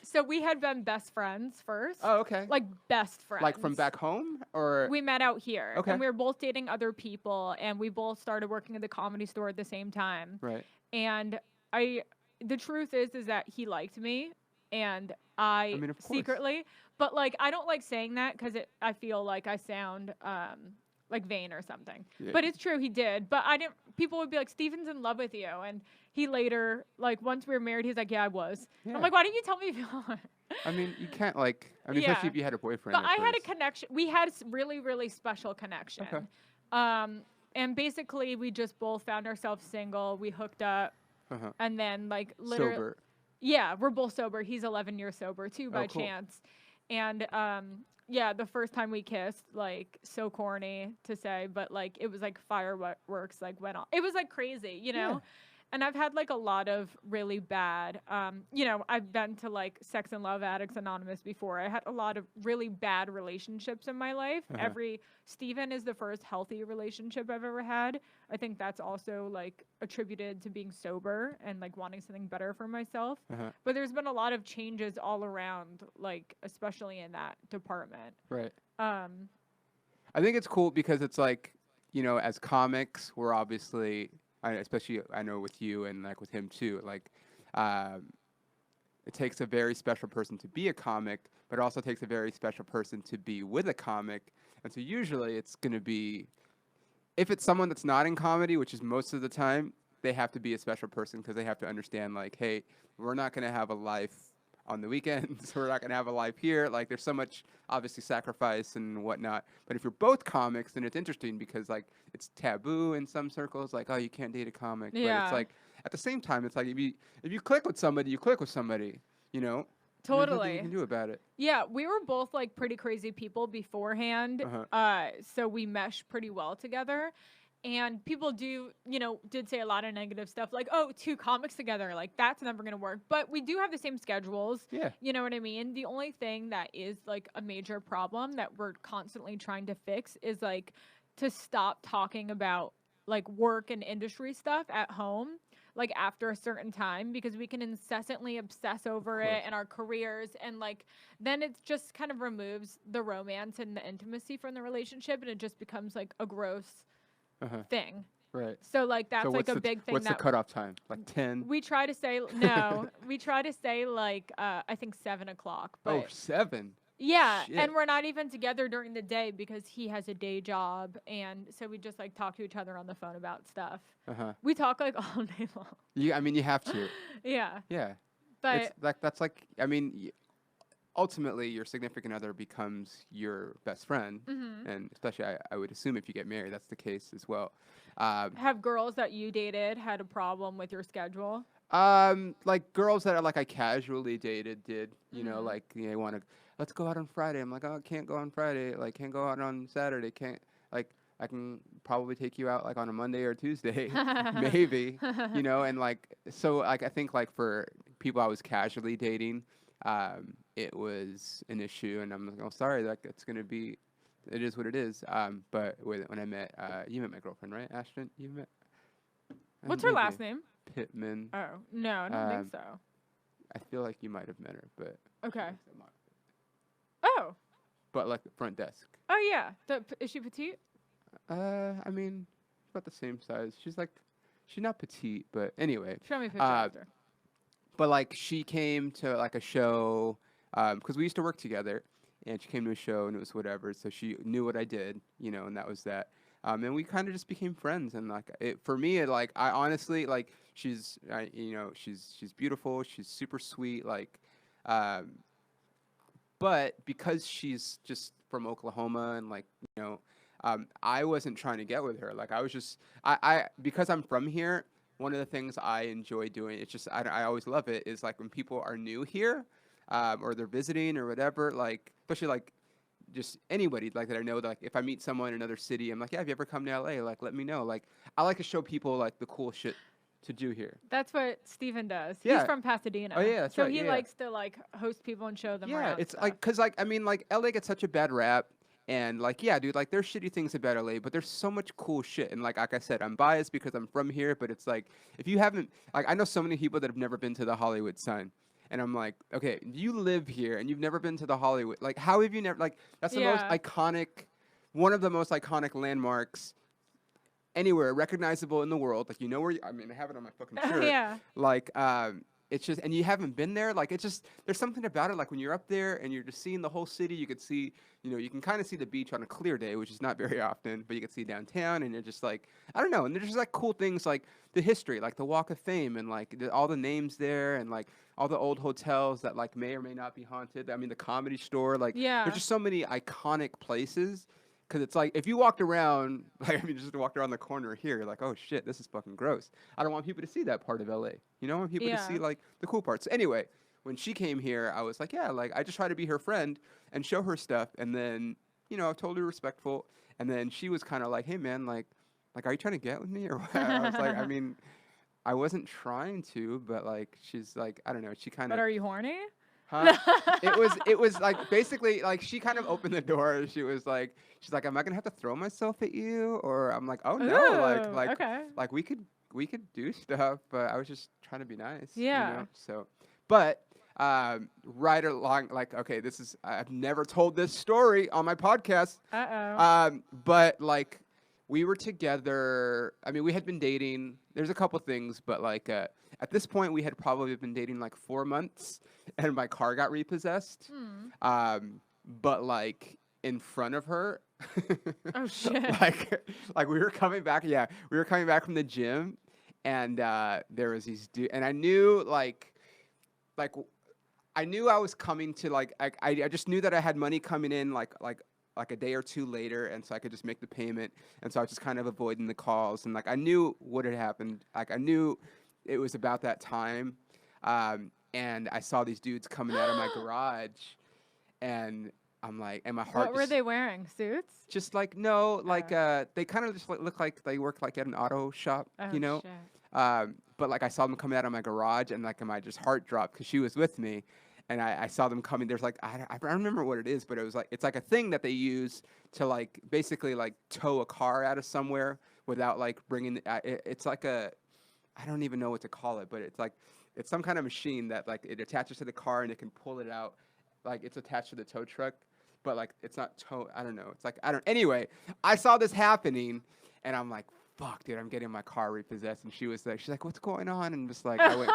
Speaker 2: So we had been best friends first.
Speaker 1: Oh, okay.
Speaker 2: Like best friends.
Speaker 1: Like from back home, or
Speaker 2: We met out here.
Speaker 1: Okay.
Speaker 2: And we were both dating other people, and we both started working at the Comedy Store at the same time.
Speaker 1: right?
Speaker 2: And the truth is that he liked me, and I
Speaker 1: mean, of course.
Speaker 2: secretly, but like I don't like saying that because I feel like I sound like vain or something.
Speaker 1: Yeah.
Speaker 2: But it's true, he did. But I didn't. People would be like, "Steven's in love with you," and he later, like once we were married, he's like, "Yeah, I was."
Speaker 1: Yeah.
Speaker 2: I'm like, "Why didn't you tell me before?"
Speaker 1: I mean, you can't like. I mean,
Speaker 2: Yeah.
Speaker 1: especially if you had a boyfriend.
Speaker 2: But
Speaker 1: at
Speaker 2: I had a
Speaker 1: first.
Speaker 2: connection. We had a really, really special connection.
Speaker 1: Okay.
Speaker 2: And basically, we just both found ourselves single. We hooked up,
Speaker 1: Uh-huh.
Speaker 2: and then like literally,
Speaker 1: Sober.
Speaker 2: yeah, we're both sober. He's 11 years sober too, by
Speaker 1: cool.
Speaker 2: chance. And yeah, the first time we kissed, like so corny to say, but like it was like fireworks like went off. It was like crazy, you know.
Speaker 1: Yeah.
Speaker 2: And I've had like a lot of really bad, you know, I've been to like Sex and Love Addicts Anonymous before. I had a lot of really bad relationships in my life. Steven is the first healthy relationship I've ever had. I think that's also like attributed to being sober and like wanting something better for myself. But there's been a lot of changes all around, like especially in that department.
Speaker 1: Right.
Speaker 2: Um,
Speaker 1: I think it's cool because it's like, you know, as comics, we're obviously, especially I know with you and like with him too, like it takes a very special person to be a comic, but it also takes a very special person to be with a comic. And so usually it's going to be, if it's someone that's not in comedy, which is most of the time, they have to be a special person because they have to understand like, hey, we're not going to have a life on the weekends. We're not going to have a life here. Like, there's so much, obviously, sacrifice and whatnot. But if you're both comics, then it's interesting because, like, it's taboo in some circles. Like, oh, you can't date a comic. But it's like, at the same time, it's like if you click with somebody, you click with somebody, you know? There's nothing you
Speaker 2: Totally.
Speaker 1: can do about it.
Speaker 2: Yeah, we were both like pretty crazy people beforehand. So we meshed pretty well together. And people did say a lot of negative stuff like, oh, two comics together, like that's never going to work. But we do have the same schedules.
Speaker 1: Yeah.
Speaker 2: You know what I mean? The only thing that is like a major problem that we're constantly trying to fix is like to stop talking about like work and industry stuff at home, like after a certain time, because we can incessantly obsess over it and our careers. And like, then it just kind of removes the romance and the intimacy from the relationship. And it just becomes like a gross thing.
Speaker 1: Right.
Speaker 2: So like that's like a big thing.
Speaker 1: What's the cutoff time? Like 10?
Speaker 2: We try to say no. We try to say like I think 7 o'clock. But
Speaker 1: Oh, 7.
Speaker 2: yeah,
Speaker 1: Shit.
Speaker 2: and we're not even together during the day because he has a day job, and so we just like talk to each other on the phone about stuff. We talk like all day long.
Speaker 1: I mean, you have to.
Speaker 2: Yeah.
Speaker 1: Yeah.
Speaker 2: But
Speaker 1: it's like that's like I mean, ultimately your significant other becomes your best friend, and especially I would assume if you get married, that's the case as well.
Speaker 2: have girls that you dated had a problem with your schedule?
Speaker 1: Like girls that I casually dated did, you know, like they want to let's go out on Friday. I'm like, oh, I can't go on Friday. Like, can't go out on Saturday. Can't like I can probably take you out like on a Monday or Tuesday, maybe, you know, and like so like I think like for people I was casually dating, it was an issue, and I'm like, oh, sorry, like it's gonna be, it is what it is. But when I met, you met my girlfriend, right, Ashton? You met.
Speaker 2: What's her last name?
Speaker 1: Pittman.
Speaker 2: Oh no, I don't think so.
Speaker 1: I feel like you might have met her, but
Speaker 2: okay. Oh.
Speaker 1: But like the front desk.
Speaker 2: Oh yeah. Is she petite?
Speaker 1: I mean, about the same size. She's not petite, but anyway.
Speaker 2: Show me a picture after.
Speaker 1: But like she came to like a show, because we used to work together, and she came to a show and it was whatever. So she knew what I did, you know, and that was that. And we kind of just became friends, and like for me, I honestly like she's beautiful, she's super sweet, like, but because she's just from Oklahoma and like you know. I wasn't trying to get with her. Like I was just, because I'm from here, one of the things I enjoy doing, it's just, I always love it, is like when people are new here, or they're visiting or whatever, like, especially like just anybody like that I know, that, like if I meet someone in another city, I'm like, yeah, have you ever come to LA? Like, let me know. Like, I like to show people like the cool shit to do here.
Speaker 2: That's what Steven does.
Speaker 1: Yeah.
Speaker 2: He's from Pasadena.
Speaker 1: Oh yeah, that's
Speaker 2: so
Speaker 1: right.
Speaker 2: he
Speaker 1: yeah.
Speaker 2: likes to like host people and show them
Speaker 1: Yeah,
Speaker 2: around
Speaker 1: it's
Speaker 2: stuff.
Speaker 1: like, cause like, I mean, like LA gets such a bad rap. And like, yeah, dude, like there's shitty things about LA, but there's so much cool shit. And like I said, I'm biased because I'm from here, but it's like, if you haven't, like, I know so many people that have never been to the Hollywood sign. And I'm like, okay, you live here and you've never been to the Hollywood. Like, how have you never, like, that's the most iconic, one of the most iconic landmarks anywhere, recognizable in the world. Like, you know where, I mean, I have it on my fucking shirt.
Speaker 2: Yeah.
Speaker 1: Like, it's just, and you haven't been there, like, it's just, there's something about it, like, when you're up there and you're just seeing the whole city, you could see, you know, you can kind of see the beach on a clear day, which is not very often, but you can see downtown, and you're just like, I don't know, and there's just, like, cool things, like, the history, like, the Walk of Fame, and, like, all the names there, and, like, all the old hotels that, like, may or may not be haunted, I mean, the Comedy Store, like, there's just so many iconic places. Because it's like, if you walked around, like, I mean, just walked around the corner here, you're like, oh shit, this is fucking gross. I don't want people to see that part of LA. You know, I want people to see, like, the cool parts. So anyway, when she came here, I was like, yeah, like, I just try to be her friend and show her stuff. And then, you know, totally respectful. And then she was kind of like, hey, man, like, are you trying to get with me or what? I was like, I mean, I wasn't trying to, but, like, she's like, I don't know, she kind of.
Speaker 2: But are you horny?
Speaker 1: Huh? It was like basically like she kind of opened the door. She's like, am I gonna have to throw myself at you? Or I'm like, oh no,
Speaker 2: Ooh, okay.
Speaker 1: like we could do stuff, but I was just trying to be nice.
Speaker 2: Yeah.
Speaker 1: You know? So, but right along, like, okay, I've never told this story on my podcast. But like we were together. I mean, we had been dating. There's a couple things, but like at this point, we had probably been dating like 4 months, and my car got repossessed. But like in front of her.
Speaker 2: Oh shit!
Speaker 1: like we were coming back. Yeah, we were coming back from the gym, and there was these dude, and I knew like I knew I was coming to like I just knew that I had money coming in like a day or two later, and so I could just make the payment. And so I was just kind of avoiding the calls, and like I knew what had happened. Like I knew it was about that time, and I saw these dudes coming out of my garage, and I'm like, and my heart.
Speaker 2: What were they wearing? Suits?
Speaker 1: Just like no, like
Speaker 2: Oh.
Speaker 1: they kind of just like, look like they work like at an auto shop,
Speaker 2: Oh
Speaker 1: you know.
Speaker 2: shit.
Speaker 1: But like I saw them coming out of my garage, and like my just heart dropped because she was with me, and I saw them coming. There's like I don't remember what it is, but it was like it's like a thing that they use to like basically like tow a car out of somewhere without like bringing. It's like a I don't even know what to call it, but it's like it's some kind of machine that like it attaches to the car and it can pull it out, like it's attached to the tow truck, but like it's not tow. I don't know. It's like I don't. Anyway, I saw this happening, and I'm like, fuck, dude, I'm getting my car repossessed. And she was like, she's like, what's going on? And just like I went,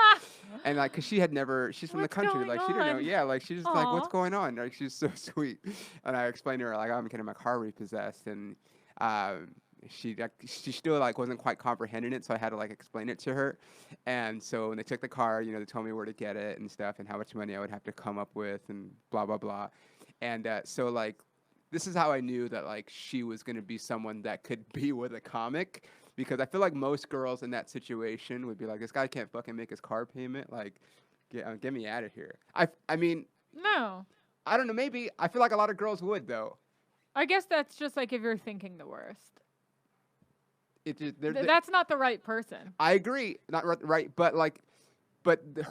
Speaker 1: and like, cause she had never, she's from the
Speaker 2: What's
Speaker 1: country,
Speaker 2: going
Speaker 1: like she didn't know,
Speaker 2: on?
Speaker 1: yeah, like she's just like, what's
Speaker 2: Aw.
Speaker 1: going on? Like she's so sweet, and I explained to her like I'm getting my car repossessed, and she still like wasn't quite comprehending it, so I had to like explain it to her. And so when they took the car, you know, they told me where to get it and stuff, and how much money I would have to come up with, and blah blah blah. And so like this is how I knew that like she was gonna be someone that could be with a comic, because I feel like most girls in that situation would be like, this guy can't fucking make his car payment, like get me out of here. I mean
Speaker 2: No.
Speaker 1: I don't know, maybe I feel like a lot of girls would though.
Speaker 2: I guess that's just like if you're thinking the worst.
Speaker 1: It just,
Speaker 2: That's not the right person.
Speaker 1: I agree, not right, but like,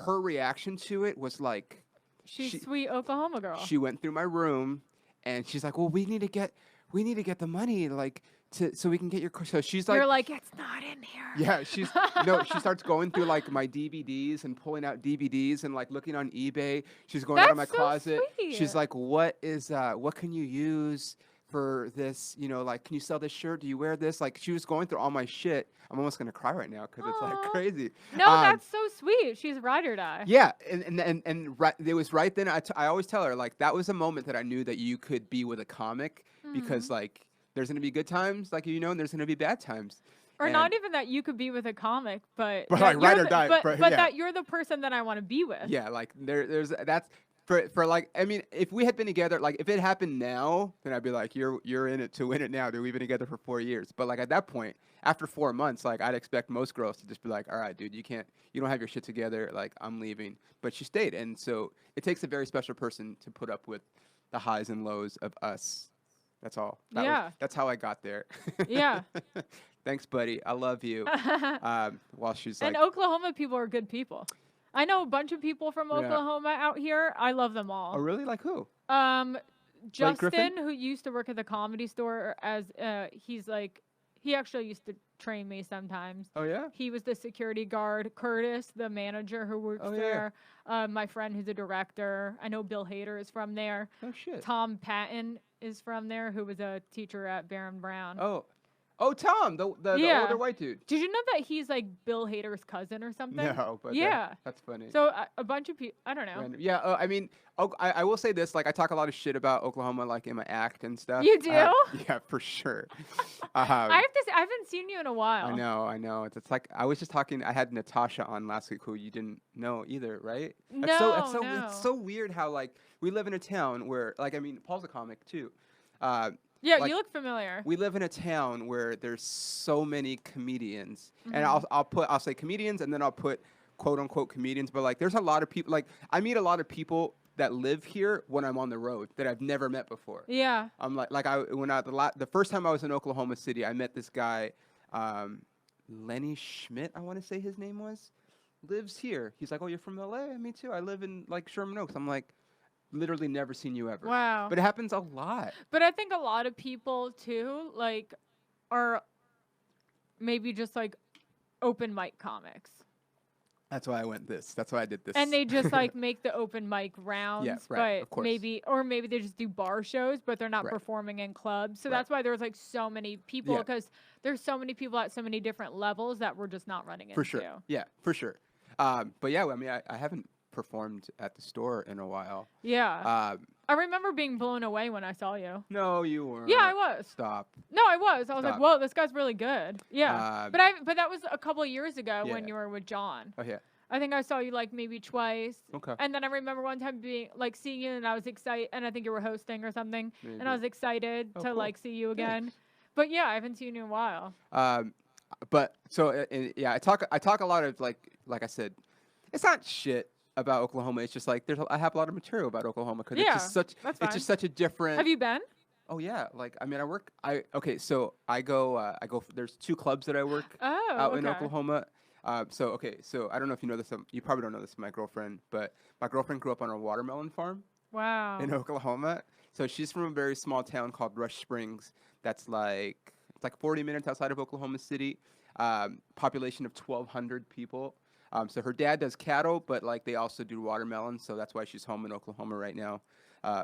Speaker 1: her reaction to it was like,
Speaker 2: She's
Speaker 1: she
Speaker 2: sweet Oklahoma girl.
Speaker 1: she went through my room, and she's like, well, we need to get the money like so we can get your car. So she's like,
Speaker 2: You're like, it's not in here.
Speaker 1: yeah, she's no, she starts going through like my DVDs and pulling out DVDs and like looking on eBay. She's going out of my
Speaker 2: That's so
Speaker 1: closet.
Speaker 2: sweet.
Speaker 1: She's like, what can you use for this? You know, like, can you sell this shirt? Do you wear this? Like, she was going through all my shit. I'm almost gonna cry right now because it's like
Speaker 2: Aw.
Speaker 1: crazy.
Speaker 2: No, that's so sweet. She's ride or die.
Speaker 1: Yeah, and right, it was right then. I always tell her like that was a moment that I knew that you could be with a comic, because like there's gonna be good times, like you know, and there's gonna be bad times.
Speaker 2: Or
Speaker 1: And-
Speaker 2: not even that you could be with a comic, but
Speaker 1: But,
Speaker 2: that
Speaker 1: like, ride
Speaker 2: you're
Speaker 1: or
Speaker 2: the-
Speaker 1: die,
Speaker 2: But,
Speaker 1: but,
Speaker 2: but
Speaker 1: yeah.
Speaker 2: that you're the person that I want to be with.
Speaker 1: Yeah, like there's that's for like I mean, if we had been together, like if it happened now, then I'd be like, you're in it to win it now, dude. We've been together for 4 years. But like at that point, after 4 months, like I'd expect most girls to just be like, all right, dude, you don't have your shit together, like I'm leaving. But she stayed, and so it takes a very special person to put up with the highs and lows of us. That's all.
Speaker 2: Yeah.
Speaker 1: That's how I got there.
Speaker 2: Yeah.
Speaker 1: Thanks, buddy. I love you. While she's like,
Speaker 2: And Oklahoma people are good people. I know a bunch of people from
Speaker 1: Yeah.
Speaker 2: Oklahoma out here. I love them all.
Speaker 1: oh really? Like who?
Speaker 2: Justin,
Speaker 1: Griffin?
Speaker 2: who used to work at the Comedy Store, as he's like, he actually used to train me sometimes.
Speaker 1: Oh yeah.
Speaker 2: He was the security guard. Curtis, the manager who works
Speaker 1: Oh, yeah.
Speaker 2: there. My friend who's a director. I know Bill Hader is from there.
Speaker 1: Oh shit.
Speaker 2: Tom Patton is from there, who was a teacher at Barron Brown.
Speaker 1: Oh, Tom, the
Speaker 2: Yeah.
Speaker 1: older white dude.
Speaker 2: Did you know that he's like Bill Hader's cousin or something?
Speaker 1: No, but
Speaker 2: Yeah.
Speaker 1: that's funny.
Speaker 2: So a bunch of people, I don't know.
Speaker 1: Random. Yeah, I mean, I will say this, like I talk a lot of shit about Oklahoma, like in my act and stuff.
Speaker 2: You do?
Speaker 1: Yeah, for sure.
Speaker 2: I have to say, I haven't seen you in a while.
Speaker 1: I know. It's like I was just talking. I had Natasha on last week, who you didn't know either, right?
Speaker 2: No,
Speaker 1: It's so weird how like we live in a town where, like, I mean, Paul's a comic too.
Speaker 2: Yeah,
Speaker 1: like,
Speaker 2: you look familiar.
Speaker 1: We live in a town where there's so many comedians, and
Speaker 2: Mm-hmm.
Speaker 1: I'll say comedians, and then I'll put quote unquote comedians, but like there's a lot of people, like I meet a lot of people that live here when I'm on the road that I've never met before.
Speaker 2: Yeah.
Speaker 1: I'm the first time I was in Oklahoma City, I met this guy, Lenny Schmidt, I want to say his name was, lives here. He's like, oh, you're from LA? Me too. I live in like Sherman Oaks. I'm like, literally never seen you ever.
Speaker 2: Wow.
Speaker 1: But it happens a lot.
Speaker 2: But I think a lot of people too, like, are maybe just like open mic comics.
Speaker 1: That's why I went this. That's why I did this.
Speaker 2: And they just like make the open mic rounds,
Speaker 1: right, of
Speaker 2: but
Speaker 1: course.
Speaker 2: maybe they just do bar shows, but they're not
Speaker 1: Right.
Speaker 2: performing in clubs. So
Speaker 1: Right.
Speaker 2: that's why there's like so many people,
Speaker 1: Yeah.
Speaker 2: because there's so many people at so many different levels that we're just not running
Speaker 1: For
Speaker 2: into.
Speaker 1: sure. Yeah, for sure. But yeah, I mean, I haven't performed at the store in a while.
Speaker 2: Yeah. I remember being blown away when I saw you.
Speaker 1: No, you weren't.
Speaker 2: Yeah, I was.
Speaker 1: Stop.
Speaker 2: No, I was. I was like,
Speaker 1: Stop.
Speaker 2: whoa, this guy's really good. Yeah.
Speaker 1: Uh,
Speaker 2: But that was a couple of years ago when
Speaker 1: yeah.
Speaker 2: you were with John.
Speaker 1: Oh yeah.
Speaker 2: I think I saw you like maybe twice.
Speaker 1: Okay.
Speaker 2: And then I remember one time being like seeing you and I was excited, and I think you were hosting or something, and I
Speaker 1: Maybe.
Speaker 2: was excited
Speaker 1: Oh,
Speaker 2: to
Speaker 1: cool.
Speaker 2: like see you again.
Speaker 1: Thanks.
Speaker 2: But yeah, I haven't seen you in a while.
Speaker 1: But so yeah, I talk a lot of like I said, it's not shit about Oklahoma. It's just like I have a lot of material about Oklahoma because
Speaker 2: Yeah,
Speaker 1: it's
Speaker 2: that's
Speaker 1: just
Speaker 2: fine.
Speaker 1: such a different.
Speaker 2: Have you been?
Speaker 1: Oh yeah, like I mean, okay, so I go. There's 2 clubs that I work
Speaker 2: Oh,
Speaker 1: out in
Speaker 2: okay.
Speaker 1: Oklahoma. So I don't know if you know this. You probably don't know this. My girlfriend, but my girlfriend grew up on a watermelon farm in
Speaker 2: Wow.
Speaker 1: Oklahoma. So she's from a very small town called Rush Springs. That's like it's like 40 minutes outside of Oklahoma City. Population of 1,200 people. So her dad does cattle, but like they also do watermelon. So that's why she's home in Oklahoma right now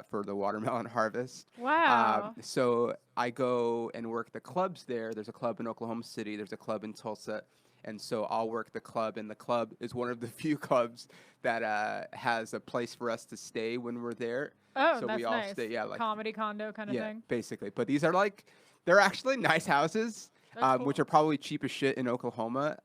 Speaker 1: for the watermelon harvest.
Speaker 2: Wow.
Speaker 1: So I go and work the clubs there. There's a club in Oklahoma City. There's a club in Tulsa. And so I'll work the club, and the club is one of the few clubs that has a place for us to stay when we're there.
Speaker 2: Oh,
Speaker 1: So
Speaker 2: that's
Speaker 1: we all
Speaker 2: nice.
Speaker 1: stay, yeah, like
Speaker 2: Comedy condo kind of
Speaker 1: yeah,
Speaker 2: thing.
Speaker 1: basically. But these are like they're actually nice houses,
Speaker 2: That's
Speaker 1: which
Speaker 2: cool.
Speaker 1: are probably cheap as shit in Oklahoma.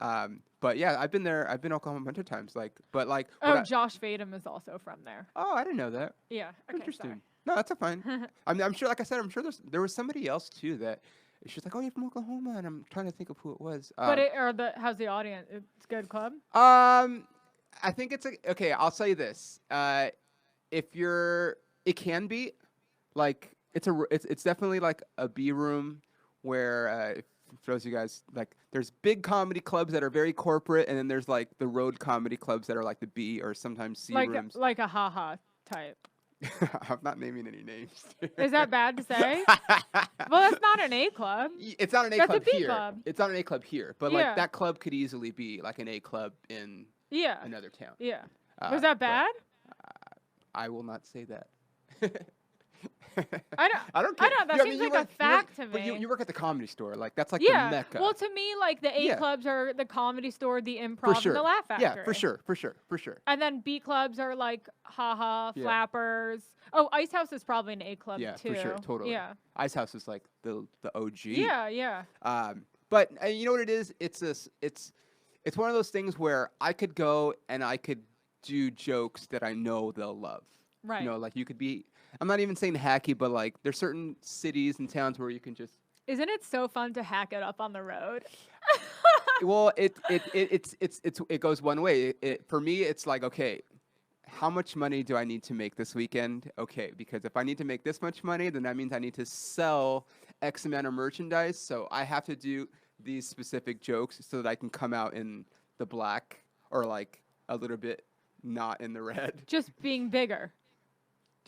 Speaker 1: But yeah, I've been there. I've been to Oklahoma a bunch of times. But like,
Speaker 2: Oh, Josh Fadem is also from there.
Speaker 1: oh, I didn't know that.
Speaker 2: Yeah. Okay.
Speaker 1: Interesting. No, that's a fine. I'm sure. Like I said, I'm sure there was somebody else too that she's like, oh, you're from Oklahoma, and I'm trying to think of who it was.
Speaker 2: How's the audience? It's good club.
Speaker 1: I think okay. I'll say this. If you're, it can be, like it's definitely like a B room where for those of you guys like there's big comedy clubs that are very corporate, and then there's like the road comedy clubs that are like the B or sometimes C rooms.
Speaker 2: Like a haha type.
Speaker 1: I'm not naming any names.
Speaker 2: Is that bad to say? Well, that's not an A club.
Speaker 1: It's not an A
Speaker 2: That's a
Speaker 1: club
Speaker 2: B
Speaker 1: here.
Speaker 2: club.
Speaker 1: It's not an A club here, but
Speaker 2: Yeah.
Speaker 1: like that club could easily be like an A club in
Speaker 2: Yeah.
Speaker 1: another town.
Speaker 2: Yeah.
Speaker 1: Uh,
Speaker 2: Was that
Speaker 1: but
Speaker 2: bad?
Speaker 1: I will not say that.
Speaker 2: I don't.
Speaker 1: I don't
Speaker 2: I
Speaker 1: care.
Speaker 2: don't. That
Speaker 1: You- I
Speaker 2: seems
Speaker 1: mean,
Speaker 2: like a fact to
Speaker 1: But
Speaker 2: me.
Speaker 1: you work at the Comedy Store. Like that's like
Speaker 2: Yeah.
Speaker 1: the mecca.
Speaker 2: Well, to me, like the A
Speaker 1: Yeah.
Speaker 2: clubs are the Comedy Store, the
Speaker 1: for
Speaker 2: Improv,
Speaker 1: sure.
Speaker 2: and the Laugh Factory.
Speaker 1: Yeah, for sure.
Speaker 2: And then B clubs are like haha,
Speaker 1: Yeah.
Speaker 2: flappers. Oh, Ice House is probably an A club
Speaker 1: Yeah,
Speaker 2: too.
Speaker 1: for sure, totally.
Speaker 2: Yeah.
Speaker 1: Ice House is like the OG.
Speaker 2: Yeah. Yeah.
Speaker 1: But you know what it is? It's one of those things where I could go and I could do jokes that I know they'll love.
Speaker 2: Right.
Speaker 1: You know, like you could be. I'm not even saying hacky, but like there's certain cities and towns where you can just.
Speaker 2: Isn't it so fun to hack it up on the road?
Speaker 1: Well, it goes one way. For me, it's like, okay, how much money do I need to make this weekend? Okay, because if I need to make this much money, then that means I need to sell X amount of merchandise. So I have to do these specific jokes so that I can come out in the black or like a little bit not in the red.
Speaker 2: Just being bigger.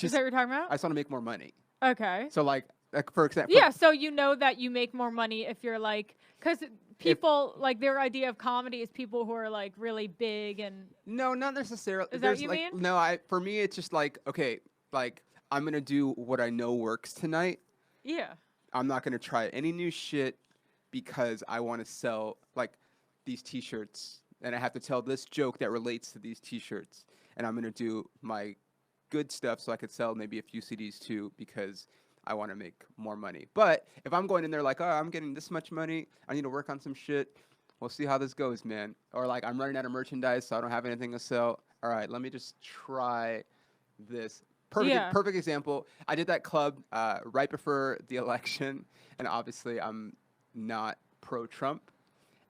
Speaker 2: Is that what you're talking about?
Speaker 1: I just want to make more money.
Speaker 2: Okay.
Speaker 1: So like for example.
Speaker 2: Yeah, so you know that you make more money if you're like, because people like their idea of comedy is people who are like really big and.
Speaker 1: No, not necessarily.
Speaker 2: Is that what you mean?
Speaker 1: No, for me it's just like, okay, like I'm gonna do what I know works tonight.
Speaker 2: Yeah.
Speaker 1: I'm not gonna try any new shit because I want to sell like these T-shirts, and I have to tell this joke that relates to these T-shirts, and I'm gonna do my good stuff so I could sell maybe a few CDs too because I want to make more money. But if I'm going in there like, oh, I'm getting this much money, I need to work on some shit. We'll see how this goes, man. Or like I'm running out of merchandise, so I don't have anything to sell. All right, let me just try this. Perfect example. I did that club right before the election, and obviously I'm not pro-Trump.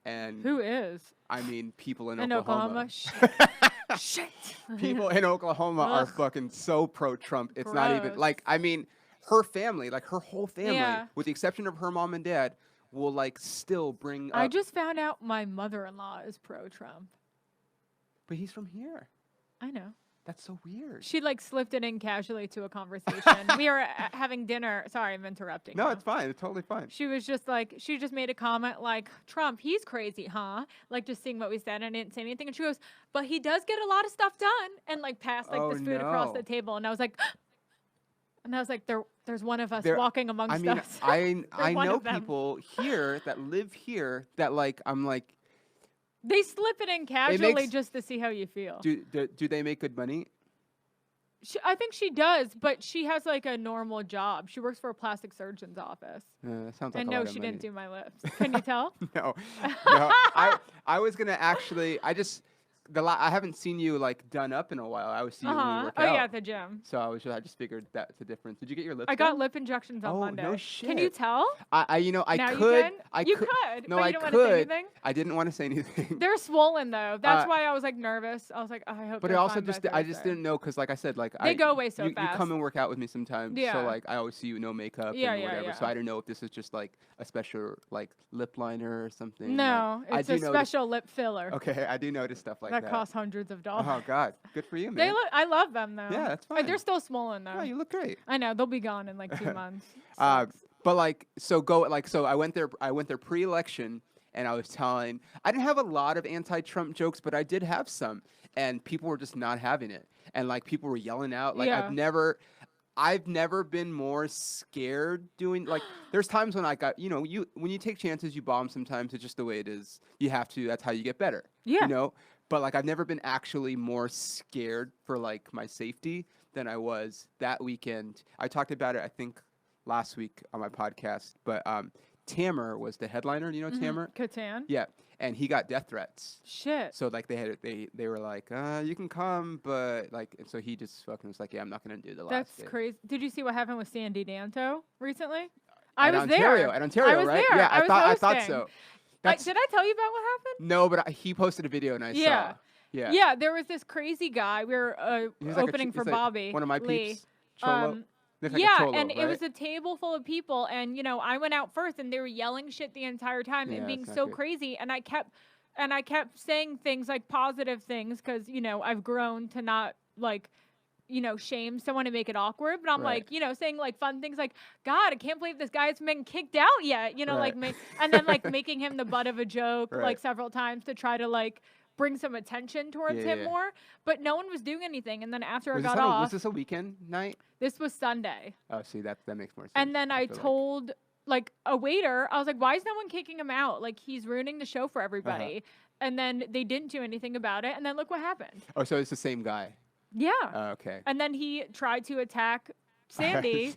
Speaker 1: And
Speaker 2: Who is?
Speaker 1: I mean, people in
Speaker 2: Oklahoma.
Speaker 1: Oklahoma.
Speaker 2: Shit.
Speaker 1: People in Oklahoma are
Speaker 2: Ugh.
Speaker 1: fucking so pro-Trump. It's not even
Speaker 2: Gross.
Speaker 1: like, I mean, her family, like her whole family,
Speaker 2: Yeah.
Speaker 1: with the exception of her mom and dad, will like still bring up.
Speaker 2: I just found out my mother-in-law is pro-Trump.
Speaker 1: But he's from here.
Speaker 2: I know.
Speaker 1: That's so weird.
Speaker 2: She like slipped it in casually to a conversation. We were having dinner. Sorry, I'm interrupting.
Speaker 1: No,
Speaker 2: you.
Speaker 1: it's fine. It's totally fine.
Speaker 2: She was just like, she just made a comment like, Trump, he's crazy, huh? Like just seeing what we said, and I didn't say anything. And she goes, but he does get a lot of stuff done, and like passed like
Speaker 1: Oh,
Speaker 2: this food across
Speaker 1: no.
Speaker 2: the table. And I was like, there's one of us
Speaker 1: There-
Speaker 2: walking amongst
Speaker 1: I mean,
Speaker 2: us.
Speaker 1: I
Speaker 2: one
Speaker 1: know
Speaker 2: of them.
Speaker 1: people here that live here that like, I'm like,
Speaker 2: They slip it in casually
Speaker 1: makes-
Speaker 2: just to see how you feel.
Speaker 1: do they make good money?
Speaker 2: I think she does, but she has like a normal job. She works for a plastic surgeon's office.
Speaker 1: That sounds like
Speaker 2: And
Speaker 1: a
Speaker 2: no,
Speaker 1: lot of
Speaker 2: she
Speaker 1: money.
Speaker 2: didn't do my lips. Can you tell?
Speaker 1: No. I was gonna actually. I haven't seen you like done up in a while. I always see you when we work
Speaker 2: Oh
Speaker 1: out.
Speaker 2: yeah, at the gym.
Speaker 1: So I just figured that's a difference. Did you get your lips
Speaker 2: I got
Speaker 1: done?
Speaker 2: lip injections on
Speaker 1: Oh,
Speaker 2: Monday.
Speaker 1: no
Speaker 2: Can you
Speaker 1: shit.
Speaker 2: tell?
Speaker 1: I
Speaker 2: Now you
Speaker 1: could,
Speaker 2: can?
Speaker 1: I
Speaker 2: You
Speaker 1: could,
Speaker 2: could,
Speaker 1: no,
Speaker 2: but
Speaker 1: I
Speaker 2: you don't wanna say
Speaker 1: could.
Speaker 2: anything?
Speaker 1: I didn't want to say anything.
Speaker 2: They're swollen though. That's
Speaker 1: Uh,
Speaker 2: why I was like nervous. I was like, oh, I hope
Speaker 1: But
Speaker 2: they're
Speaker 1: I also
Speaker 2: fine by
Speaker 1: I just
Speaker 2: Thursday.
Speaker 1: didn't know because, like I said, like
Speaker 2: They go away so
Speaker 1: you
Speaker 2: fast.
Speaker 1: come and work out with me sometimes, so
Speaker 2: Yeah.
Speaker 1: like I always see you no makeup
Speaker 2: Yeah,
Speaker 1: and
Speaker 2: yeah,
Speaker 1: whatever. So
Speaker 2: yeah.
Speaker 1: I didn't know if this is just like a special like lip liner or something.
Speaker 2: No,
Speaker 1: like,
Speaker 2: it's
Speaker 1: I
Speaker 2: a
Speaker 1: do notice.
Speaker 2: special lip filler
Speaker 1: Okay, I do notice stuff like
Speaker 2: that
Speaker 1: that.
Speaker 2: costs hundreds of dollars.
Speaker 1: Oh God, good for you, man.
Speaker 2: They look. I love them though.
Speaker 1: Yeah, that's
Speaker 2: They're
Speaker 1: fine.
Speaker 2: still swollen though.
Speaker 1: Yeah, you look great.
Speaker 2: I know they'll be gone in like 2 months.
Speaker 1: Uh,
Speaker 2: Sucks.
Speaker 1: but like, so I went there. I went there pre-election, and I was telling. I didn't have a lot of anti-Trump jokes, but I did have some, and people were just not having it, and like people were yelling out. Like
Speaker 2: Yeah.
Speaker 1: I've never been more scared doing like. There's times when I got when you take chances, you bomb. Sometimes it's just the way it is. You have to. That's how you get better.
Speaker 2: Yeah.
Speaker 1: You know. But like I've never been actually more scared for like my safety than I was that weekend. I talked about it, I think, last week on my podcast. But Tamer was the headliner. You know Tamer?
Speaker 2: Catan.
Speaker 1: Yeah, and he got death threats.
Speaker 2: Shit.
Speaker 1: So like they were like, you can come, but like, and so he just fucking was like, yeah, I'm not gonna do the last.
Speaker 2: That's
Speaker 1: bit.
Speaker 2: crazy. Did you see what happened with Sandy Danto recently?
Speaker 1: At Ontario,
Speaker 2: there.
Speaker 1: At Ontario,
Speaker 2: I was
Speaker 1: right?
Speaker 2: there.
Speaker 1: Yeah,
Speaker 2: I
Speaker 1: I
Speaker 2: was
Speaker 1: thought
Speaker 2: hosting.
Speaker 1: so.
Speaker 2: Did I tell you about what happened?
Speaker 1: No, but he posted a video and I
Speaker 2: Yeah.
Speaker 1: saw. Yeah.
Speaker 2: Yeah, there was this crazy guy. We were
Speaker 1: He was like
Speaker 2: opening for
Speaker 1: he's like
Speaker 2: Bobby
Speaker 1: one of my
Speaker 2: Lee.
Speaker 1: peeps. Cholo. Looks like a
Speaker 2: Yeah,
Speaker 1: cholo,
Speaker 2: and
Speaker 1: right?
Speaker 2: it was a table full of people, and I went out first, and they were yelling shit the entire time
Speaker 1: Yeah,
Speaker 2: and being
Speaker 1: that's not
Speaker 2: so
Speaker 1: good.
Speaker 2: crazy, and I kept saying things like positive things because I've grown to not like shame someone and make it awkward, but I'm
Speaker 1: Right.
Speaker 2: like saying like fun things like God, I can't believe this guy hasn't been kicked out yet,
Speaker 1: Right.
Speaker 2: and then like making him the butt of a joke
Speaker 1: Right.
Speaker 2: like several times to try to like bring some attention towards
Speaker 1: Yeah,
Speaker 2: him
Speaker 1: yeah.
Speaker 2: more, but no one was doing anything, and then after
Speaker 1: Was
Speaker 2: I
Speaker 1: this,
Speaker 2: got
Speaker 1: on
Speaker 2: off,
Speaker 1: was this a weekend night?
Speaker 2: this was Sunday.
Speaker 1: Oh, see, that makes more sense.
Speaker 2: And then I
Speaker 1: feel like.
Speaker 2: told like a waiter, I was like, why is no one kicking him out? Like he's ruining the show for everybody. And then they didn't do anything about it. And then look what happened.
Speaker 1: Oh, so it's the same guy.
Speaker 2: Yeah.
Speaker 1: Oh, okay.
Speaker 2: And then he tried to attack Sandy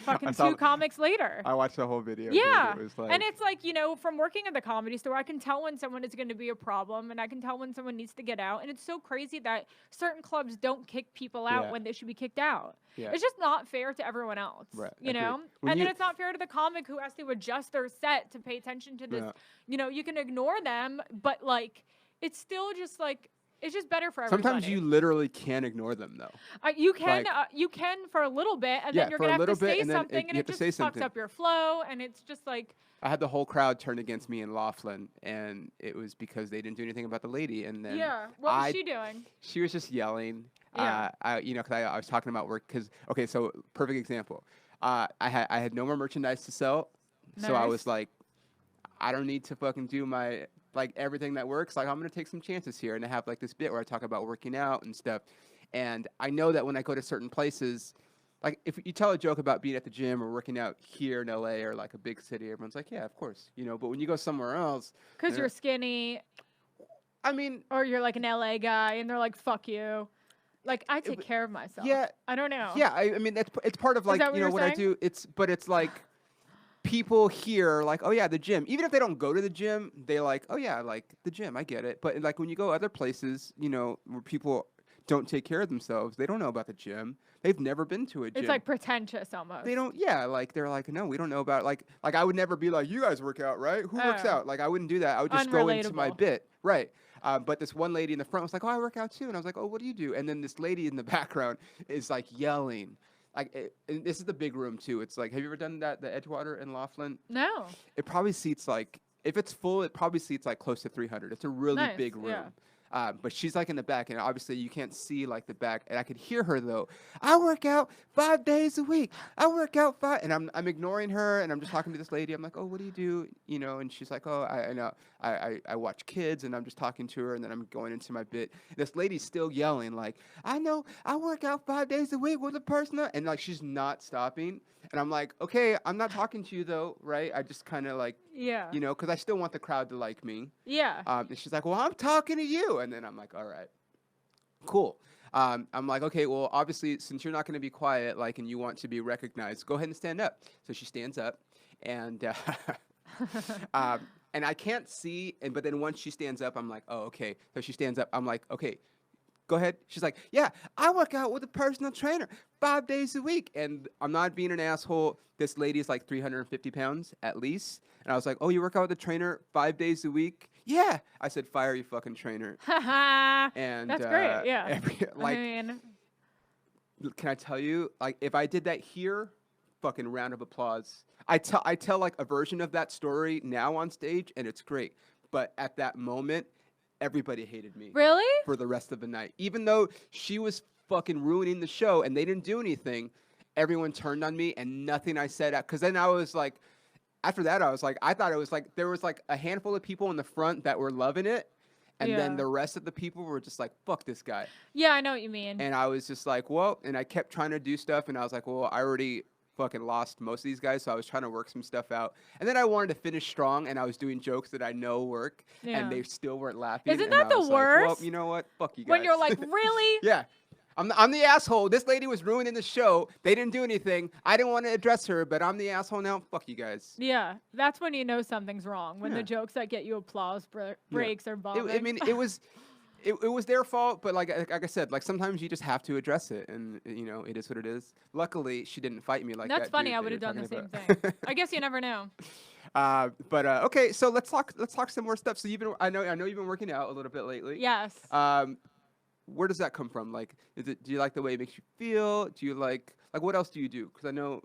Speaker 2: fucking
Speaker 1: I saw-
Speaker 2: 2 comics later.
Speaker 1: I watched the whole video. dude.
Speaker 2: Yeah.
Speaker 1: It was like,
Speaker 2: And it's like, from working at the Comedy Store, I can tell when someone is going to be a problem and I can tell when someone needs to get out. And it's so crazy that certain clubs don't kick people out
Speaker 1: Yeah.
Speaker 2: when they should be kicked out.
Speaker 1: Yeah.
Speaker 2: It's just not fair to everyone else.
Speaker 1: Right,
Speaker 2: You
Speaker 1: agreed.
Speaker 2: know?
Speaker 1: When
Speaker 2: And then
Speaker 1: you-
Speaker 2: it's not fair to the comic who has to adjust their set to pay attention to this.
Speaker 1: Yeah.
Speaker 2: You can ignore them, but like, it's still just like, it's just better for everybody.
Speaker 1: sometimes you literally can't ignore them though.
Speaker 2: You can
Speaker 1: like-
Speaker 2: you can for a little bit, and
Speaker 1: Yeah,
Speaker 2: then you're
Speaker 1: for a
Speaker 2: gonna have to
Speaker 1: little bit,
Speaker 2: say
Speaker 1: and then
Speaker 2: something,
Speaker 1: you
Speaker 2: and
Speaker 1: have
Speaker 2: it
Speaker 1: to say
Speaker 2: just fucks
Speaker 1: something.
Speaker 2: up your flow, and it's just like
Speaker 1: I had the whole crowd turned against me in Laughlin, and it was because they didn't do anything about the lady. And then
Speaker 2: yeah. What was she doing?
Speaker 1: she was just yelling.
Speaker 2: Yeah.
Speaker 1: Because I was talking about work. Because okay, so perfect example. I had no more merchandise to sell, so I
Speaker 2: Nice.
Speaker 1: was like, I don't need to fucking do my like everything that works. Like I'm gonna take some chances here, and I have like this bit where I talk about working out and stuff. And I know that when I go to certain places, like if you tell a joke about being at the gym or working out here in LA or like a big city, everyone's like, yeah, of course, But when you go somewhere else,
Speaker 2: Because
Speaker 1: Yeah.
Speaker 2: you're skinny,
Speaker 1: I mean,
Speaker 2: or you're like an LA guy, and they're like, "Fuck you." Like I take care of myself.
Speaker 1: yeah,
Speaker 2: I don't know.
Speaker 1: yeah. I mean, it's part of like
Speaker 2: that what you're
Speaker 1: what I
Speaker 2: saying?
Speaker 1: do. It's like people here are like, oh yeah, the gym. Even if they don't go to the gym, they like, oh yeah, like the gym. I get it. But like when you go other places, where people don't take care of themselves, they don't know about the gym. They've never been to a gym.
Speaker 2: It's like pretentious almost.
Speaker 1: They don't. Yeah, like they're like, no, we don't know about like I would never be like, you guys work out, right? Who works
Speaker 2: Oh.
Speaker 1: out? Like I wouldn't do that. I would just go into my
Speaker 2: Unrelatable.
Speaker 1: bit, right? But this one lady in the front was like, oh, I work out too, and I was like, oh, what do you do? And then this lady in the background is like yelling. And this is the big room too. It's like, have you ever done that? The Edgewater in Laughlin?
Speaker 2: No.
Speaker 1: It probably seats like, if it's full, it probably seats like close to 300. It's a really
Speaker 2: Nice,
Speaker 1: big room.
Speaker 2: yeah.
Speaker 1: But she's like in the back, and obviously you can't see like the back. And I could hear her though. I work out 5 days a week. I work out 5, and I'm ignoring her, and I'm just talking to this lady. I'm like, oh, what do you do? And she's like, oh, I know, I watch kids, and I'm just talking to her, and then I'm going into my bit. This lady's still yelling like, I know, I work out 5 days a week with a personal, and like she's not stopping. And I'm like, okay, I'm not talking to you though, right? I just kind of like,
Speaker 2: Yeah.
Speaker 1: because I still want the crowd to like me.
Speaker 2: Yeah.
Speaker 1: And she's like, well, I'm talking to you. And then I'm like, all right, cool. I'm like, okay, well, obviously, since you're not going to be quiet, like, and you want to be recognized, go ahead and stand up. So she stands up, and and I can't see. And but then once she stands up, I'm like, oh, okay. So she stands up. I'm like, okay, go ahead. She's like, yeah, I work out with a personal trainer 5 days a week. And I'm not being an asshole. This lady is like 350 pounds at least. And I was like, oh, you work out with a trainer 5 days a week? Yeah. I said, fire you fucking trainer. And
Speaker 2: that's great. Yeah.
Speaker 1: like,
Speaker 2: I mean,
Speaker 1: can I tell you, like, if I did that here, fucking round of applause. I tell like a version of that story now on stage, and it's great. But at that moment, everybody hated me
Speaker 2: really?
Speaker 1: for the rest of the night. Even though she was fucking ruining the show and they didn't do anything, everyone turned on me and nothing I said. Because then I was like, after that, I was like, I thought it was like, there was like a handful of people in the front that were loving it. And then the rest of the people were just like, fuck this guy.
Speaker 2: Yeah, I know what you mean.
Speaker 1: And I was just like, well, and I kept trying to do stuff. And I was like, well, I already fucking lost most of these guys. So I was trying to work some stuff out. And then I wanted to finish strong. And I was doing jokes that I know work.
Speaker 2: Yeah.
Speaker 1: And they still weren't laughing.
Speaker 2: Isn't
Speaker 1: and
Speaker 2: that
Speaker 1: I
Speaker 2: the
Speaker 1: was
Speaker 2: worst?
Speaker 1: like, well, you know what? Fuck you guys.
Speaker 2: When you're like, really?
Speaker 1: Yeah. I'm the asshole. This lady was ruining the show. They didn't do anything. I didn't want to address her, but I'm the asshole now. Fuck you guys.
Speaker 2: Yeah, that's when you know something's wrong. When
Speaker 1: Yeah.
Speaker 2: the jokes that get you applause breaks are bombing.
Speaker 1: I mean, it was their fault, but like I said, like sometimes you just have to address it, and you know it is what it is. Luckily, she didn't fight me like that.
Speaker 2: That's funny.
Speaker 1: dude
Speaker 2: I
Speaker 1: that
Speaker 2: would have
Speaker 1: you're
Speaker 2: done the same
Speaker 1: talking
Speaker 2: thing. I guess you never know.
Speaker 1: But okay, so let's talk some more stuff. So I know you've been working out a little bit lately.
Speaker 2: Yes.
Speaker 1: Where does that come from? Like, do you like the way it makes you feel? Do you like what else do you do? Because I know.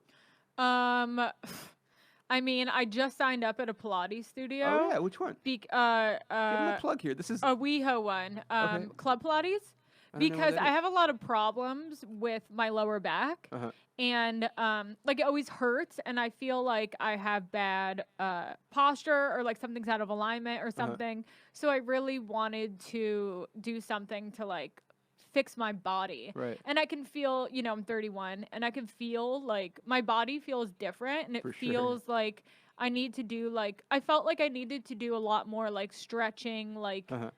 Speaker 2: I mean, I just signed up at a Pilates studio.
Speaker 1: Oh yeah, which one? Give them a plug here. This is
Speaker 2: a WeHo one.
Speaker 1: Okay.
Speaker 2: Club Pilates.
Speaker 1: I don't know what
Speaker 2: Because
Speaker 1: that
Speaker 2: I
Speaker 1: is.
Speaker 2: have a lot of problems with my lower back.
Speaker 1: Uh-huh.
Speaker 2: And like it always hurts, and I feel like I have bad posture, or like something's out of alignment or something. So I really wanted to do something to like fix my body.
Speaker 1: Right.
Speaker 2: And I can feel, you know, I'm 31, and I can feel like my body feels different, and it
Speaker 1: For sure.
Speaker 2: feels like I need to do like, I felt like I needed to do a lot more like stretching, like
Speaker 1: Yeah.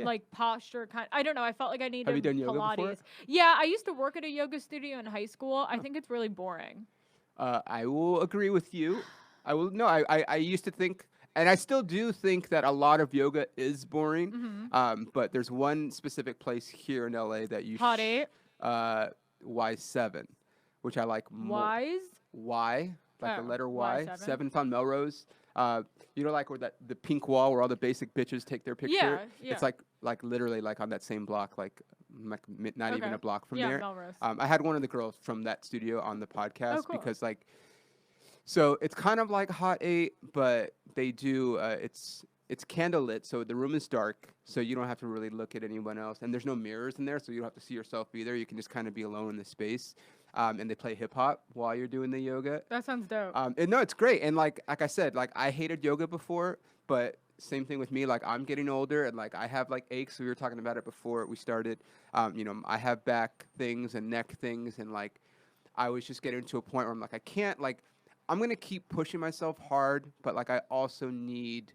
Speaker 2: like posture kind. I don't know. I felt like I needed
Speaker 1: Have you done yoga
Speaker 2: Pilates.
Speaker 1: before?
Speaker 2: Yeah, I used to work at a yoga studio in high school. I think it's really boring.
Speaker 1: I will agree with you. I will. No, I used to think, and I still do think that a lot of yoga is boring. But there's one specific place here in LA that you
Speaker 2: Hot 8.
Speaker 1: Y7, which I like more.
Speaker 2: Wise.
Speaker 1: Y, like the
Speaker 2: Oh,
Speaker 1: letter Y.
Speaker 2: Y7.
Speaker 1: 7's on Melrose. You know, like where the pink wall where all the basic bitches take their picture.
Speaker 2: Yeah, yeah.
Speaker 1: It's like literally like on that same block, like not even
Speaker 2: Okay.
Speaker 1: a block from
Speaker 2: Yeah,
Speaker 1: there.
Speaker 2: Melrose.
Speaker 1: I had one of the girls from that studio on the podcast
Speaker 2: cool.
Speaker 1: because like, so it's kind of like Hot 8, but they do it's candlelit, so the room is dark, so you don't have to really look at anyone else, and there's no mirrors in there, so you don't have to see yourself either. You can just kind of be alone in the space. And they play hip hop while you're doing the yoga.
Speaker 2: That sounds dope.
Speaker 1: And no, it's great. And like I said, like I hated yoga before, but same thing with me. Like I'm getting older, and like I have like aches. We were talking about it before we started. You know, I have back things and neck things, and like I was just getting to a point where I'm like, I can't. Like I'm gonna keep pushing myself hard, but like I also need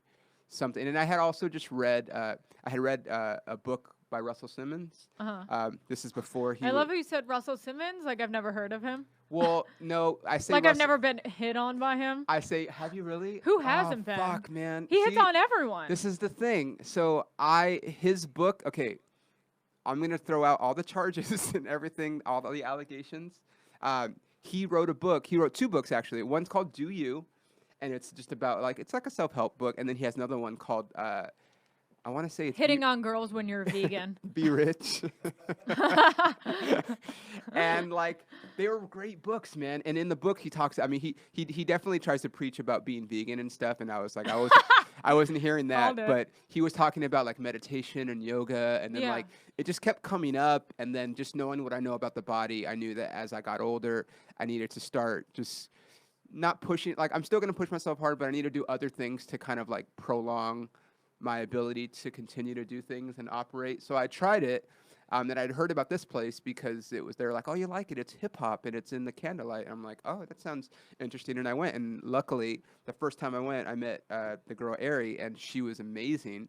Speaker 1: something. And I had also just read. I had read a book by Russell Simmons. This is before he.
Speaker 2: I love how you said Russell Simmons. Like I've never heard of him.
Speaker 1: Well, no, I say
Speaker 2: Like I've
Speaker 1: Russell-
Speaker 2: never been hit on by him.
Speaker 1: I say, have you really?
Speaker 2: Who hasn't been?
Speaker 1: Fuck, man.
Speaker 2: He hits
Speaker 1: See,
Speaker 2: on everyone.
Speaker 1: This is the thing. So his book. Okay, I'm gonna throw out all the charges and everything, all the allegations. He wrote a book. He wrote 2 books actually. One's called "Do You," and it's just about like it's like a self-help book. And then he has another one called I want to say it's
Speaker 2: Hitting on girls when you're vegan.
Speaker 1: Be Rich. And like they were great books, man. And in the book he talks, I mean he definitely tries to preach about being vegan and stuff, and I was like I wasn't hearing that,
Speaker 2: Called it.
Speaker 1: but he was talking about like meditation and yoga, and then
Speaker 2: Yeah.
Speaker 1: like it just kept coming up, and then just knowing what I know about the body, I knew that as I got older, I needed to start just not pushing, like I'm still going to push myself hard, but I need to do other things to kind of like prolong my ability to continue to do things and operate. So I tried it. And I'd heard about this place because they're like, oh, you like it? It's hip hop and it's in the candlelight. And I'm like, oh, that sounds interesting. And I went, and luckily, the first time I went, I met the girl Ari, and she was amazing.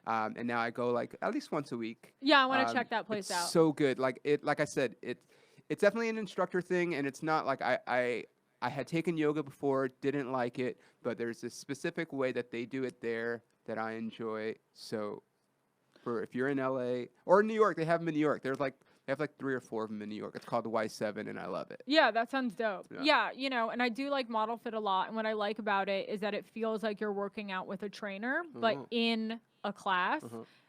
Speaker 1: And now I go like at least once a week.
Speaker 2: Yeah, I want to check that place
Speaker 1: it's
Speaker 2: out.
Speaker 1: So good. Like I said, it's definitely an instructor thing, and it's not like I I had taken yoga before, didn't like it, but there's a specific way that they do it there that I enjoy. So for if you're in LA or New York, they have them in New York. They have like 3 or 4 of them in New York. It's called the Y7, and I love it.
Speaker 2: Yeah, that sounds dope.
Speaker 1: Yeah.
Speaker 2: Yeah, and I do like Model Fit a lot. And what I like about it is that it feels like you're working out with a trainer, but in a class.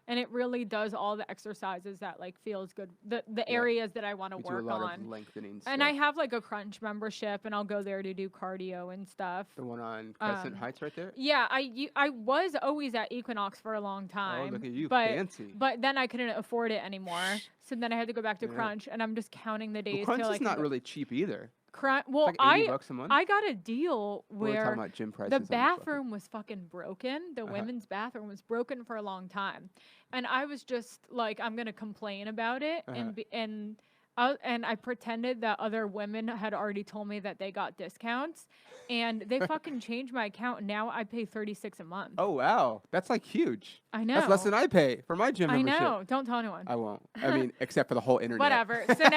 Speaker 2: And it really does all the exercises that like feels good. The areas that I want to
Speaker 1: We
Speaker 2: work
Speaker 1: do a lot
Speaker 2: on.
Speaker 1: of lengthening
Speaker 2: And
Speaker 1: stuff.
Speaker 2: I have like a Crunch membership, and I'll go there to do cardio and stuff.
Speaker 1: The one on Crescent Heights right there?
Speaker 2: Yeah, I was always at Equinox for a long time.
Speaker 1: Oh, look at you,
Speaker 2: but,
Speaker 1: fancy.
Speaker 2: But then I couldn't afford it anymore. So then I had to go back to Crunch, and I'm just counting the days
Speaker 1: Crunch
Speaker 2: till
Speaker 1: is not really cheap either.
Speaker 2: Well,
Speaker 1: it's like $80 a month.
Speaker 2: I got a deal
Speaker 1: We're
Speaker 2: where
Speaker 1: talking about gym prices
Speaker 2: the
Speaker 1: on this
Speaker 2: bathroom was fucking broken. The women's bathroom was broken for a long time, and I was just like, I'm gonna complain about it, and I pretended that other women had already told me that they got discounts, and they fucking changed my account, and now I pay $36 a month.
Speaker 1: Oh wow, that's like huge.
Speaker 2: I know.
Speaker 1: That's less than I pay for my gym membership.
Speaker 2: I know. Don't tell anyone.
Speaker 1: I won't. I mean, except for the whole internet.
Speaker 2: Whatever. So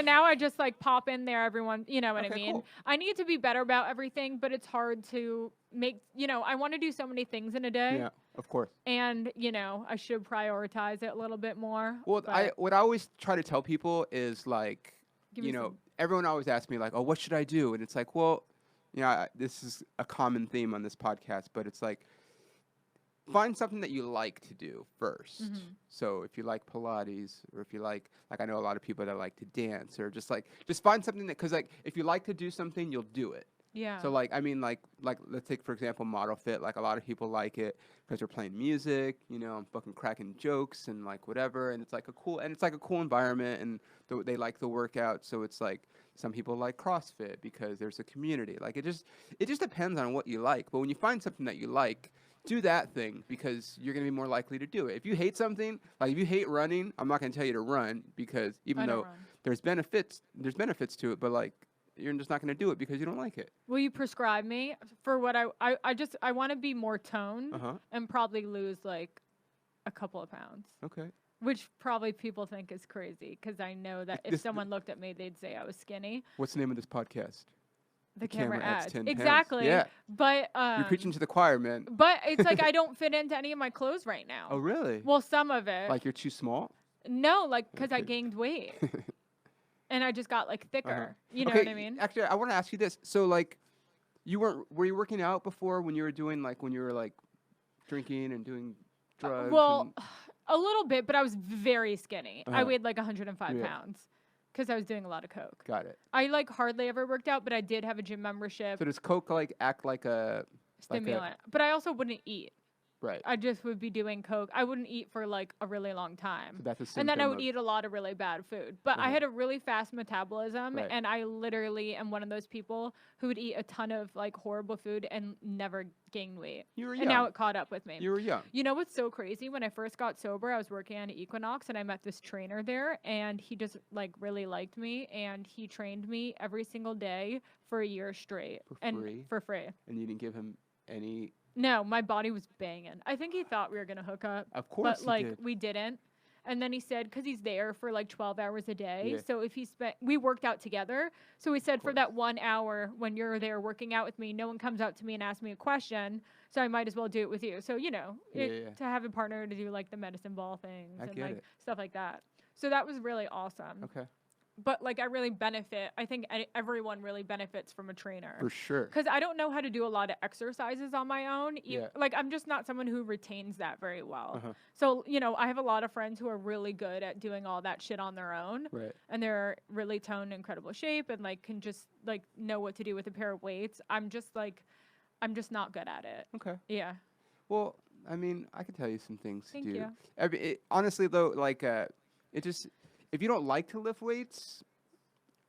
Speaker 2: now I just like pop in there. Everyone, you know what I mean?
Speaker 1: Cool.
Speaker 2: I need to be better about everything, but it's hard to make. I want to do so many things in a day.
Speaker 1: Yeah, of course.
Speaker 2: And I should prioritize it a little bit more.
Speaker 1: Well, what I always try to tell people is like,
Speaker 2: Give me some.
Speaker 1: everyone always asks me like, oh, what should I do? And it's like, well, this is a common theme on this podcast, but it's like, find something that you like to do first. So if you like Pilates, or if you like I know a lot of people that like to dance, or just find something that, because like if you like to do something, you'll do it.
Speaker 2: Yeah.
Speaker 1: So like, I mean, like let's take for example Model Fit. Like a lot of people like it because they're playing music. I'm fucking cracking jokes and like whatever, and it's like a cool environment, and they like the workout. So it's like some people like CrossFit because there's a community. Like it just depends on what you like. But when you find something that you like, do that thing, because you're going to be more likely to do it. If you hate something, like if you hate running, I'm not going to tell you to run, because even though there's benefits to it, but like you're just not going to do it because you don't like it.
Speaker 2: Will you prescribe me for what I want to be more toned and probably lose like a couple of pounds.
Speaker 1: Okay.
Speaker 2: Which probably people think is crazy, because I know that if someone looked at me, they'd say I was skinny.
Speaker 1: What's the name of this podcast?
Speaker 2: The camera adds.
Speaker 1: 10 pounds.
Speaker 2: Exactly.
Speaker 1: Yeah.
Speaker 2: But
Speaker 1: you're preaching to the choir, man.
Speaker 2: But it's like I don't fit into any of my clothes right now.
Speaker 1: Oh, really?
Speaker 2: Well, some of it.
Speaker 1: Like you're too small?
Speaker 2: No, like because I gained weight. And I just got like thicker. You know what I mean?
Speaker 1: Actually, I want to ask you this. So like, were you working out before when you were drinking and doing drugs?
Speaker 2: Well, a little bit, but I was very skinny. I weighed like 105
Speaker 1: Yeah.
Speaker 2: pounds. Because I was doing a lot of coke.
Speaker 1: Got it.
Speaker 2: I like hardly ever worked out, but I did have a gym membership.
Speaker 1: So does coke like act like a
Speaker 2: stimulant? But I also wouldn't eat.
Speaker 1: Right.
Speaker 2: I just would be doing coke. I wouldn't eat for like a really long time.
Speaker 1: So that's a symptom
Speaker 2: and then I would eat a lot of really bad food. But I had a really fast metabolism, and I literally am one of those people who would eat a ton of like horrible food and never gain weight.
Speaker 1: You were young.
Speaker 2: And now it caught up with me.
Speaker 1: You were young.
Speaker 2: You know what's so crazy? When I first got sober, I was working at Equinox, and I met this trainer there, and he just like really liked me, and he trained me every single day for a year straight. For free.
Speaker 1: And you didn't give him any...
Speaker 2: No, my body was banging. I think he thought we were going to hook up.
Speaker 1: Of course
Speaker 2: But, like, we didn't. And then he said, because he's there for, like, 12 hours a day.
Speaker 1: Yeah.
Speaker 2: So if we worked out together. So he said, for that 1 hour when you're there working out with me, no one comes up to me and asks me a question. So I might as well do it with you. So, to have a partner to do, like, the medicine ball things and, like, stuff like that. So that was really awesome.
Speaker 1: Okay.
Speaker 2: But, like, I really benefit. I think everyone really benefits from a trainer.
Speaker 1: For sure.
Speaker 2: Because I don't know how to do a lot of exercises on my own.
Speaker 1: Yeah.
Speaker 2: Like, I'm just not someone who retains that very well. So, I have a lot of friends who are really good at doing all that shit on their own.
Speaker 1: Right.
Speaker 2: And they're really toned, incredible shape, and, like, can just, like, know what to do with a pair of weights. I'm just not good at it.
Speaker 1: Okay.
Speaker 2: Yeah.
Speaker 1: Well, I mean, I can tell you some things
Speaker 2: Thank
Speaker 1: to do.
Speaker 2: you.
Speaker 1: I mean, honestly, though, like, if you don't like to lift weights,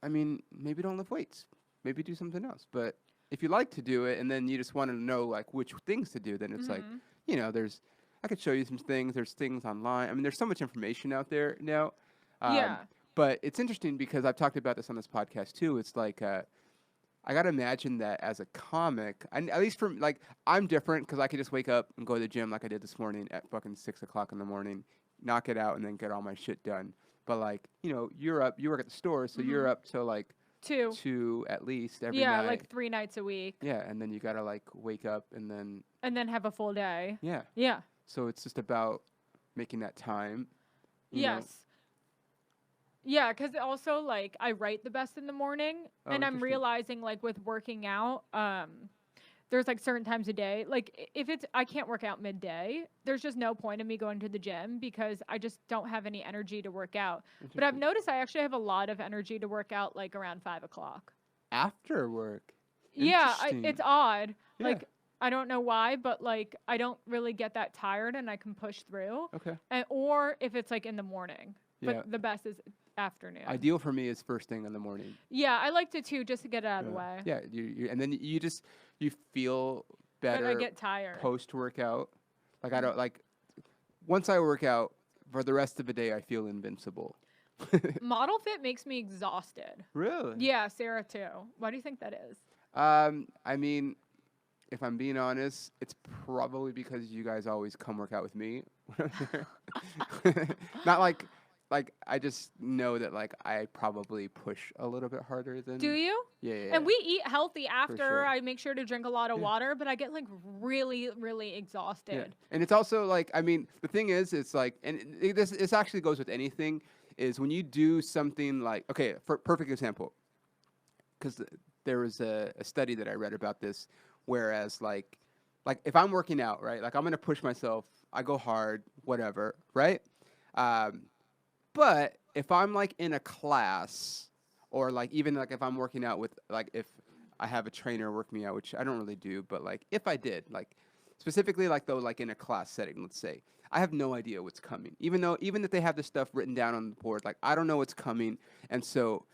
Speaker 1: I mean, maybe don't lift weights. Maybe do something else. But if you like to do it, and then you just want to know like which things to do, then it's like, I could show you some things. There's things online. I mean, there's so much information out there now. But it's interesting because I've talked about this on this podcast too. It's like, I got to imagine that as a comic, and at least for like, I'm different because I could just wake up and go to the gym like I did this morning at fucking 6 o'clock in the morning, knock it out, and then get all my shit done. But like, you work at the store, so you're up till like
Speaker 2: 2.
Speaker 1: 2 at least every
Speaker 2: Yeah,
Speaker 1: night.
Speaker 2: like 3 nights a week.
Speaker 1: Yeah, and then you gotta like wake up and then
Speaker 2: And then have a full day.
Speaker 1: yeah.
Speaker 2: Yeah.
Speaker 1: So it's just about making that time. You know?
Speaker 2: Yes. Yeah, because also, like, I write the best in the morning,
Speaker 1: Oh,
Speaker 2: and I'm
Speaker 1: interesting.
Speaker 2: realizing, like, with working out, there's, like, certain times a day. Like, if it's, I can't work out midday, there's just no point in me going to the gym because I just don't have any energy to work out. But I've
Speaker 1: Interesting.
Speaker 2: noticed I actually have a lot of energy to work out, like, around 5 o'clock.
Speaker 1: After work.
Speaker 2: Yeah,
Speaker 1: Interesting.
Speaker 2: it's odd.
Speaker 1: Yeah.
Speaker 2: Like, I don't know why, but, like, I don't really get that tired and I can push through.
Speaker 1: Okay.
Speaker 2: Or if it's, like, in the morning. But
Speaker 1: Yeah.
Speaker 2: the best is afternoon.
Speaker 1: Ideal for me is first thing in the morning.
Speaker 2: Yeah, I liked it too, just to get it out of the way.
Speaker 1: Yeah, and then you feel
Speaker 2: But I
Speaker 1: better
Speaker 2: get tired.
Speaker 1: post workout. Like I don't like once I work out for the rest of the day, I feel invincible.
Speaker 2: Model fit makes me exhausted.
Speaker 1: Really?
Speaker 2: Yeah, Sarah too. Why do you think that is?
Speaker 1: I mean, if I'm being honest, it's probably because you guys always come work out with me. Not like I just know that like I probably push a little bit harder than.
Speaker 2: Do you?
Speaker 1: Yeah.
Speaker 2: And we eat healthy after.
Speaker 1: sure.
Speaker 2: I make sure to drink a lot of
Speaker 1: Yeah.
Speaker 2: water, but I get like really, really exhausted.
Speaker 1: Yeah. And it's also like, I mean, the thing is, it's like, and this actually goes with anything, is when you do something like, okay, for perfect example, because there was a study that I read about this, whereas like if I'm working out, right, like I'm gonna push myself, I go hard, whatever, right? But if I'm like in a class, or like even like if I'm working out with like if I have a trainer work me out, which I don't really do, but like if I did, like specifically like though like in a class setting, let's say, I have no idea what's coming. Even if they have this stuff written down on the board, like I don't know what's coming, and so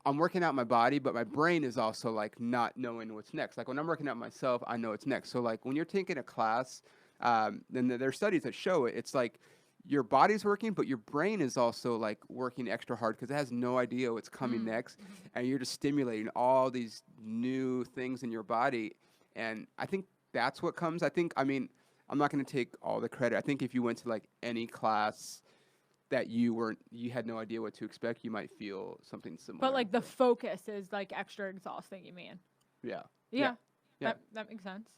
Speaker 1: I'm working out my body, but my brain is also like not knowing what's next. Like when I'm working out myself, I know what's next. So like when you're taking a class, then there are studies that show it. It's like your body's working, but your brain is also like working extra hard because it has no idea what's coming next, and you're just stimulating all these new things in your body. And I think that's what comes. I mean, I'm not going to take all the credit. I think if you went to like any class that you had no idea what to expect, you might feel something similar.
Speaker 2: But like the focus is like extra exhausting, you mean?
Speaker 1: Yeah.
Speaker 2: Yeah.
Speaker 1: Yeah.
Speaker 2: That makes sense.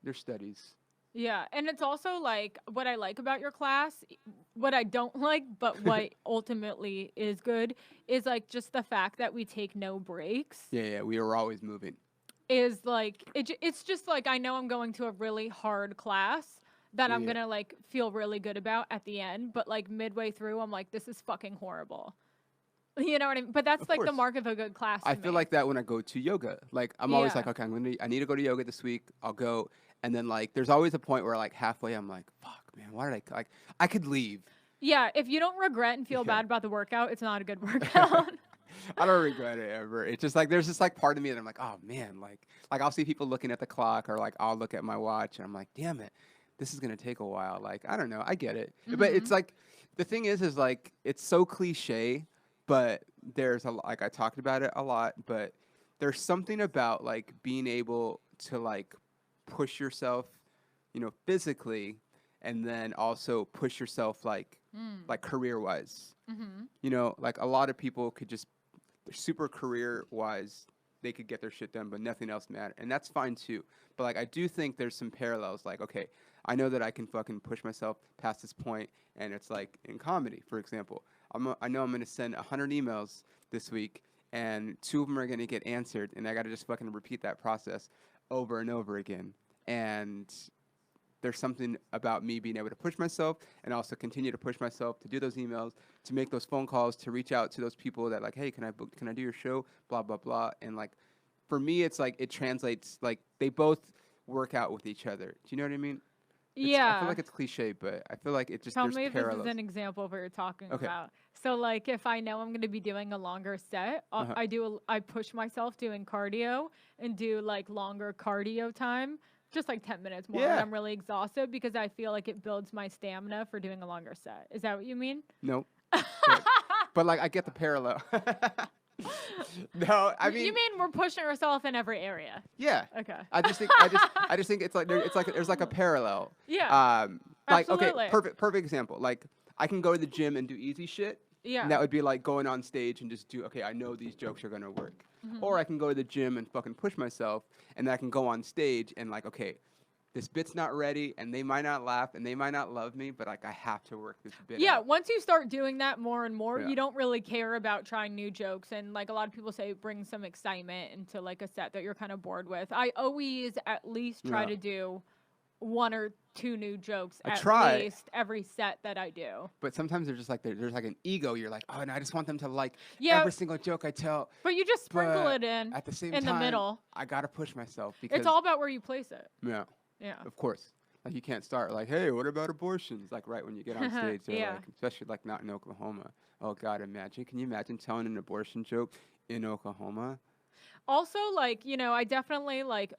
Speaker 1: There's studies.
Speaker 2: Yeah, and it's also like what I like about your class, what I don't like, but what ultimately is good is like just the fact that we take no breaks.
Speaker 1: Yeah, we are always moving.
Speaker 2: Is like it's just like I know I'm going to a really hard class that I'm going to like feel really good about at the end, but like midway through I'm like this is fucking horrible. You know what I mean? But that's
Speaker 1: Of
Speaker 2: like the
Speaker 1: course.
Speaker 2: mark of a good class.
Speaker 1: I
Speaker 2: to
Speaker 1: feel
Speaker 2: me.
Speaker 1: like that when I go to yoga. Like I'm always
Speaker 2: Yeah.
Speaker 1: like, okay, I need to go to yoga this week. I'll go, and then like there's always a point where like halfway I'm like, fuck, man, why did I could leave.
Speaker 2: Yeah, if you don't regret and feel bad about the workout, it's not a good workout.
Speaker 1: I don't regret it ever. It's just like there's this like part of me that I'm like, oh man, like I'll see people looking at the clock, or like I'll look at my watch and I'm like, damn it, this is gonna take a while. Like I don't know, I get it, but it's like the thing is like it's so cliche, but there's like I talked about it a lot, but there's something about like being able to like push yourself, physically, and then also push yourself like career wise. Like a lot of people could just they're super career wise, they could get their shit done, but nothing else matter, and that's fine too. But like I do think there's some parallels. Like okay, I know that I can fucking push myself past this point, and it's like in comedy, for example. I know I'm going to send 100 emails this week, and 2 of them are going to get answered, and I got to just fucking repeat that process over and over again. And there's something about me being able to push myself and also continue to push myself to do those emails, to make those phone calls, to reach out to those people that like, hey, can I do your show? Blah, blah, blah. And like, for me, it's like, it translates, like they both work out with each other. Do you know what I mean? I feel like it's cliche, but I feel like it just
Speaker 2: Tell
Speaker 1: there's
Speaker 2: me if
Speaker 1: parallels.
Speaker 2: this is an example of what you're talking
Speaker 1: Okay.
Speaker 2: about. So, like, if I know I'm going to be doing a longer set, I push myself doing cardio and do like longer cardio time, just like 10 minutes more.
Speaker 1: Yeah.
Speaker 2: When I'm really exhausted because I feel like it builds my stamina for doing a longer set. Is that what you mean?
Speaker 1: Nope. But like I get the parallel. No, I mean
Speaker 2: you mean we're pushing ourselves in every area?
Speaker 1: yeah.
Speaker 2: Okay.
Speaker 1: I just think it's like there's like a parallel.
Speaker 2: Yeah.
Speaker 1: Like okay,
Speaker 2: Absolutely.
Speaker 1: perfect example. Like I can go to the gym and do easy shit,
Speaker 2: Yeah.
Speaker 1: And that would be like going on stage and just do, okay, I know these jokes are going to work. Or I can go to the gym and fucking push myself, and then I can go on stage and like, okay, this bit's not ready, and they might not laugh, and they might not love me, but like I have to work this bit
Speaker 2: Yeah,
Speaker 1: out.
Speaker 2: once you start doing that more and more,
Speaker 1: Yeah.
Speaker 2: you don't really care about trying new jokes. And like a lot of people say, bring some excitement into like a set that you're kind of bored with. I always at least try
Speaker 1: Yeah.
Speaker 2: to do 1 or 2 new jokes
Speaker 1: I
Speaker 2: at
Speaker 1: try.
Speaker 2: least every set that I do.
Speaker 1: But sometimes they're just like, there's like an ego. You're like, oh, and I just want them to like
Speaker 2: Yeah.
Speaker 1: every single joke I tell.
Speaker 2: But you just sprinkle
Speaker 1: But
Speaker 2: it in
Speaker 1: at the same
Speaker 2: in
Speaker 1: time,
Speaker 2: the middle.
Speaker 1: I gotta push myself because
Speaker 2: It's all about where you place it.
Speaker 1: yeah,
Speaker 2: Yeah.
Speaker 1: of course. Like you can't start like, hey, what about abortions? Like right when you get on stage, they're
Speaker 2: Yeah.
Speaker 1: like, especially like not in Oklahoma. Oh God, imagine. Can you imagine telling an abortion joke in Oklahoma?
Speaker 2: Also, like, you know, I definitely like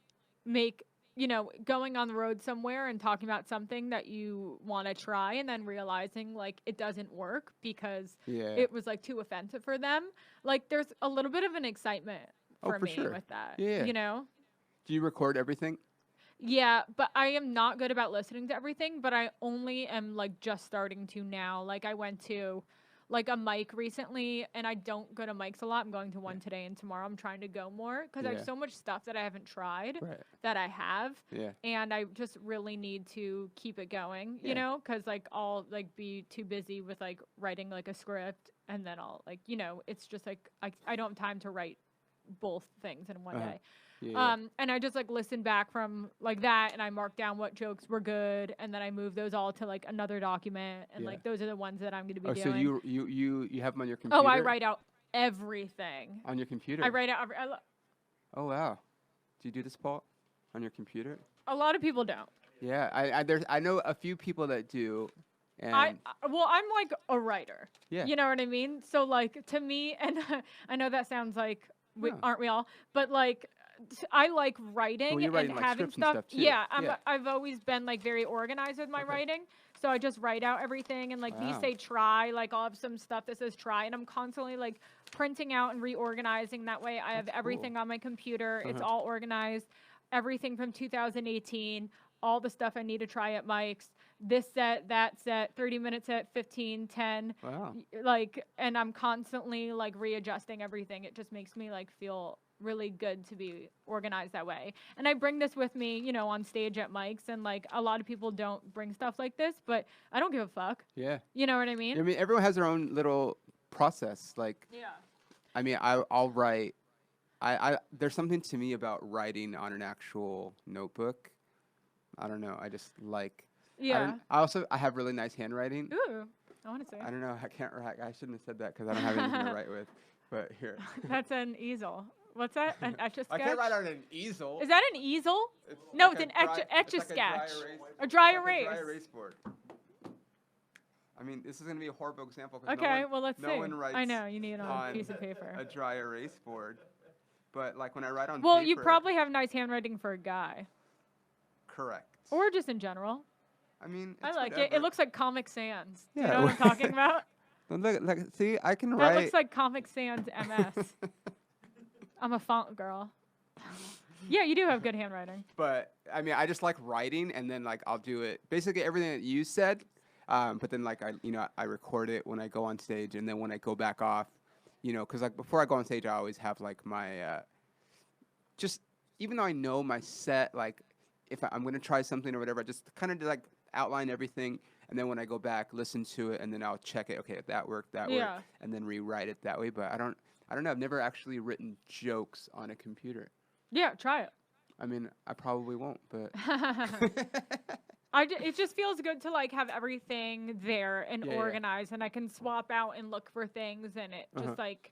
Speaker 2: make, you know, going on the road somewhere and talking about something that you want to try and then realizing like it doesn't work because
Speaker 1: Yeah.
Speaker 2: it was like too offensive for them. Like there's a little bit of an excitement
Speaker 1: Oh,
Speaker 2: for
Speaker 1: for
Speaker 2: me
Speaker 1: sure.
Speaker 2: with that.
Speaker 1: Yeah.
Speaker 2: You know?
Speaker 1: Do you record everything?
Speaker 2: Yeah, but I am not good about listening to everything, but I only am like just starting to now. Like I went to like a mic recently and I don't go to mics a lot. I'm going to one today and tomorrow. I'm trying to go more because I
Speaker 1: Yeah.
Speaker 2: have so much stuff that I haven't tried
Speaker 1: Right.
Speaker 2: that I have.
Speaker 1: Yeah.
Speaker 2: And I just really need to keep it going,
Speaker 1: Yeah.
Speaker 2: you know, because like I'll like be too busy with like writing like a script and then I'll like, you know, it's just like I don't have time to write both things in one day.
Speaker 1: Yeah.
Speaker 2: And I just like listened back from like that and I marked down what jokes were good and then I moved those all to like another document and
Speaker 1: Yeah.
Speaker 2: like those are the ones that I'm going to be
Speaker 1: Oh,
Speaker 2: doing.
Speaker 1: so you have them on your computer?
Speaker 2: Oh, I write out everything.
Speaker 1: On your computer?
Speaker 2: I write out
Speaker 1: Oh wow. Do you do this, Paul? On your computer?
Speaker 2: a lot of people don't.
Speaker 1: Yeah, I know a few people that do, and
Speaker 2: Well, I'm like a writer.
Speaker 1: yeah.
Speaker 2: You know what I mean? So like to me, and I know that sounds like
Speaker 1: No.
Speaker 2: aren't we all? But like I like writing
Speaker 1: you're writing,
Speaker 2: and
Speaker 1: like,
Speaker 2: having
Speaker 1: scripts and
Speaker 2: stuff.
Speaker 1: stuff, too.
Speaker 2: Yeah,
Speaker 1: Yeah.
Speaker 2: I've always been like very organized with my
Speaker 1: Okay.
Speaker 2: writing. So I just write out everything and like these
Speaker 1: Wow.
Speaker 2: say try, like I'll have some stuff that says try and I'm constantly like printing out and reorganizing. That way I have
Speaker 1: That's cool.
Speaker 2: everything on my computer. It's
Speaker 1: Uh-huh.
Speaker 2: all organized. Everything from 2018, all the stuff I need to try at Mike's, this set, that set, 30-minute set, 15, 10.
Speaker 1: Wow.
Speaker 2: Like, and I'm constantly like readjusting everything. It just makes me like feel really good to be organized that way. And I bring this with me, you know, on stage at Mike's, and like a lot of people don't bring stuff like this, but I don't give a fuck.
Speaker 1: Yeah.
Speaker 2: You know what I mean?
Speaker 1: I mean, everyone has their own little process. Like,
Speaker 2: Yeah.
Speaker 1: I mean, I'll write. I there's something to me about writing on an actual notebook. I don't know. I just like.
Speaker 2: Yeah.
Speaker 1: I have really nice handwriting.
Speaker 2: Ooh, I want to say.
Speaker 1: I don't know. I can't write. I shouldn't have said that because I don't have anything to write with. But here.
Speaker 2: That's an easel. What's that? An etch a sketch?
Speaker 1: I can't write on an easel.
Speaker 2: Is that an easel? No,
Speaker 1: like
Speaker 2: it's
Speaker 1: a
Speaker 2: an
Speaker 1: dry-
Speaker 2: etch a
Speaker 1: it's like
Speaker 2: sketch.
Speaker 1: a
Speaker 2: A dry
Speaker 1: it's like
Speaker 2: erase.
Speaker 1: a dry erase board. I mean, this is going to be a horrible example. 'cause
Speaker 2: Okay, well let's
Speaker 1: no
Speaker 2: see.
Speaker 1: one writes
Speaker 2: I know you need it on a
Speaker 1: on
Speaker 2: piece of paper.
Speaker 1: a dry erase board. But like when I write on
Speaker 2: Well,
Speaker 1: paper.
Speaker 2: you probably have nice handwriting for a guy,
Speaker 1: Correct.
Speaker 2: or just in general.
Speaker 1: I mean,
Speaker 2: I
Speaker 1: it's
Speaker 2: like it.
Speaker 1: whatever.
Speaker 2: It looks like Comic Sans. Do you
Speaker 1: Yeah,
Speaker 2: know what I'm talking about?
Speaker 1: Look, see, I can
Speaker 2: That
Speaker 1: write.
Speaker 2: looks like Comic Sans MS. I'm a font girl. Yeah, you do have good handwriting.
Speaker 1: But I mean, I just like writing, and then like I'll do it. Basically, everything that you said. But then like I record it when I go on stage, and then when I go back off, because like before I go on stage, I always have like my just even though I know my set, like if I'm gonna try something or whatever, I just kind of like outline everything, and then when I go back, listen to it, and then I'll check it. Okay, that worked,
Speaker 2: Yeah.
Speaker 1: and then rewrite it that way. But I don't know. I've never actually written jokes on a computer.
Speaker 2: Yeah, try it.
Speaker 1: I mean, I probably won't, but
Speaker 2: It just feels good to like have everything there and
Speaker 1: Yeah.
Speaker 2: organized, and I can swap out and look for things, and it just
Speaker 1: Uh-huh.
Speaker 2: like,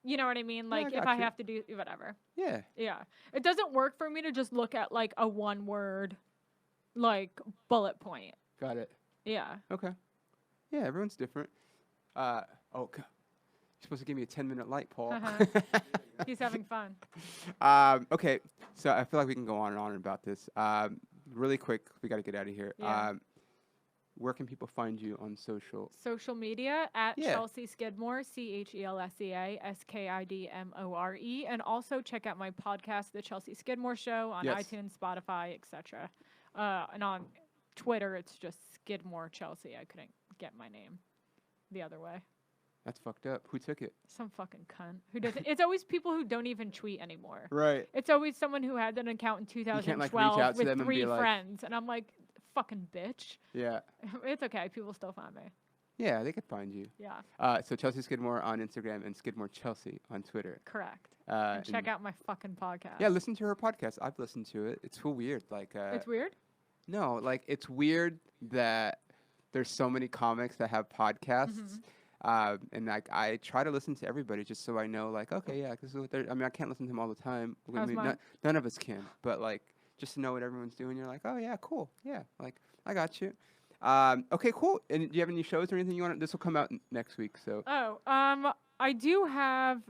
Speaker 2: you know what I mean? Like if I
Speaker 1: got you.
Speaker 2: have to do whatever.
Speaker 1: yeah.
Speaker 2: Yeah, it doesn't work for me to just look at like a one word, like bullet point.
Speaker 1: Got it.
Speaker 2: Yeah.
Speaker 1: Okay. Yeah, everyone's different. Oh, God. You're supposed to give me a 10-minute light, Paul.
Speaker 2: He's having fun.
Speaker 1: Okay, so I feel like we can go on and on about this. Really quick, we got to get out of here.
Speaker 2: Yeah.
Speaker 1: Where can people find you on social?
Speaker 2: Social media at
Speaker 1: Yeah.
Speaker 2: Chelsea Skidmore, CHELSEA SKIDMORE, and also check out my podcast, The Chelsea Skidmore Show, on
Speaker 1: Yes.
Speaker 2: iTunes, Spotify, etc. And on Twitter, it's just Skidmore Chelsea. I couldn't get my name the other way.
Speaker 1: That's fucked up. Who took it?
Speaker 2: Some fucking cunt who doesn't. It's always people who don't even tweet anymore.
Speaker 1: Right.
Speaker 2: It's always someone who had an account in
Speaker 1: can't, like,
Speaker 2: 2012
Speaker 1: reach out to
Speaker 2: with
Speaker 1: them and be
Speaker 2: 3
Speaker 1: like-
Speaker 2: friends, and I'm like, fucking bitch.
Speaker 1: Yeah.
Speaker 2: It's okay. People still find me.
Speaker 1: Yeah, they could find you.
Speaker 2: Yeah,
Speaker 1: So Chelsea Skidmore on Instagram and Skidmore Chelsea on Twitter.
Speaker 2: correct.
Speaker 1: And
Speaker 2: And check out my fucking podcast.
Speaker 1: Yeah, listen to her podcast. I've listened to it. It's so weird. Like,
Speaker 2: It's weird.
Speaker 1: no, like it's weird that there's so many comics that have podcasts. And like I try to listen to everybody just so I know, like, okay, yeah, this is what they're. I mean, I can't listen to them all the time. I
Speaker 2: How's
Speaker 1: mean,
Speaker 2: mine?
Speaker 1: none of us can. But like, just to know what everyone's doing, you're like, oh yeah, cool, yeah, like I got you. Okay, cool. And do you have any shows or anything you want? This will come out next week, so.
Speaker 2: Oh, I do have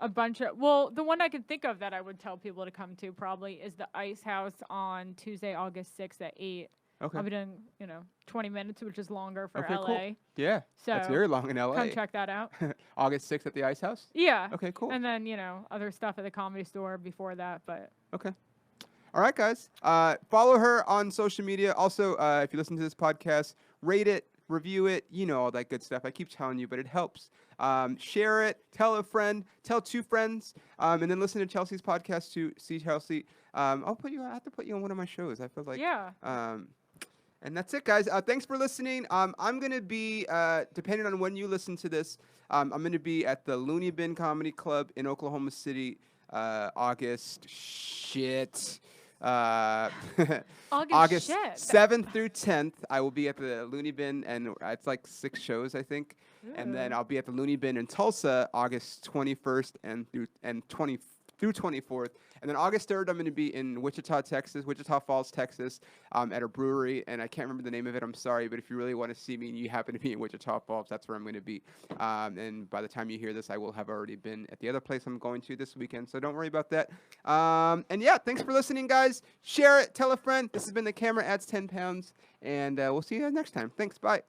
Speaker 2: a bunch of. Well, the one I can think of that I would tell people to come to probably is the Ice House on Tuesday, August 6th at 8.
Speaker 1: Okay.
Speaker 2: I'll be doing 20 minutes, which is longer for
Speaker 1: Okay,
Speaker 2: LA.
Speaker 1: cool. Yeah.
Speaker 2: So
Speaker 1: That's very long in LA.
Speaker 2: come check that out.
Speaker 1: August 6th at the Ice House.
Speaker 2: Yeah.
Speaker 1: Okay, cool.
Speaker 2: And then other stuff at the Comedy Store before that, but.
Speaker 1: Okay. All right, guys. Follow her on social media. Also, if you listen to this podcast, rate it, review it, all that good stuff. I keep telling you, but it helps. Share it, tell a friend, tell 2 friends, and then listen to Chelsea's podcast to see Chelsea. I have to put you on one of my shows. I feel like.
Speaker 2: Yeah.
Speaker 1: And that's it, guys. Thanks for listening. I'm going to be, depending on when you listen to this, I'm going to be at the Looney Bin Comedy Club in Oklahoma City, August. Shit. August
Speaker 2: shit.
Speaker 1: 7th through 10th. I will be at the Looney Bin, and it's like 6 shows, I think. And then I'll be at the Looney Bin in Tulsa, August 21st through 24th. And then August 3rd, I'm going to be in Wichita Falls, Texas, at a brewery. And I can't remember the name of it. I'm sorry. But if you really want to see me and you happen to be in Wichita Falls, that's where I'm going to be. And by the time you hear this, I will have already been at the other place I'm going to this weekend. So don't worry about that. And yeah, thanks for listening, guys. Share it. Tell a friend. This has been The Camera Adds 10 Pounds. And we'll see you guys next time. Thanks. Bye.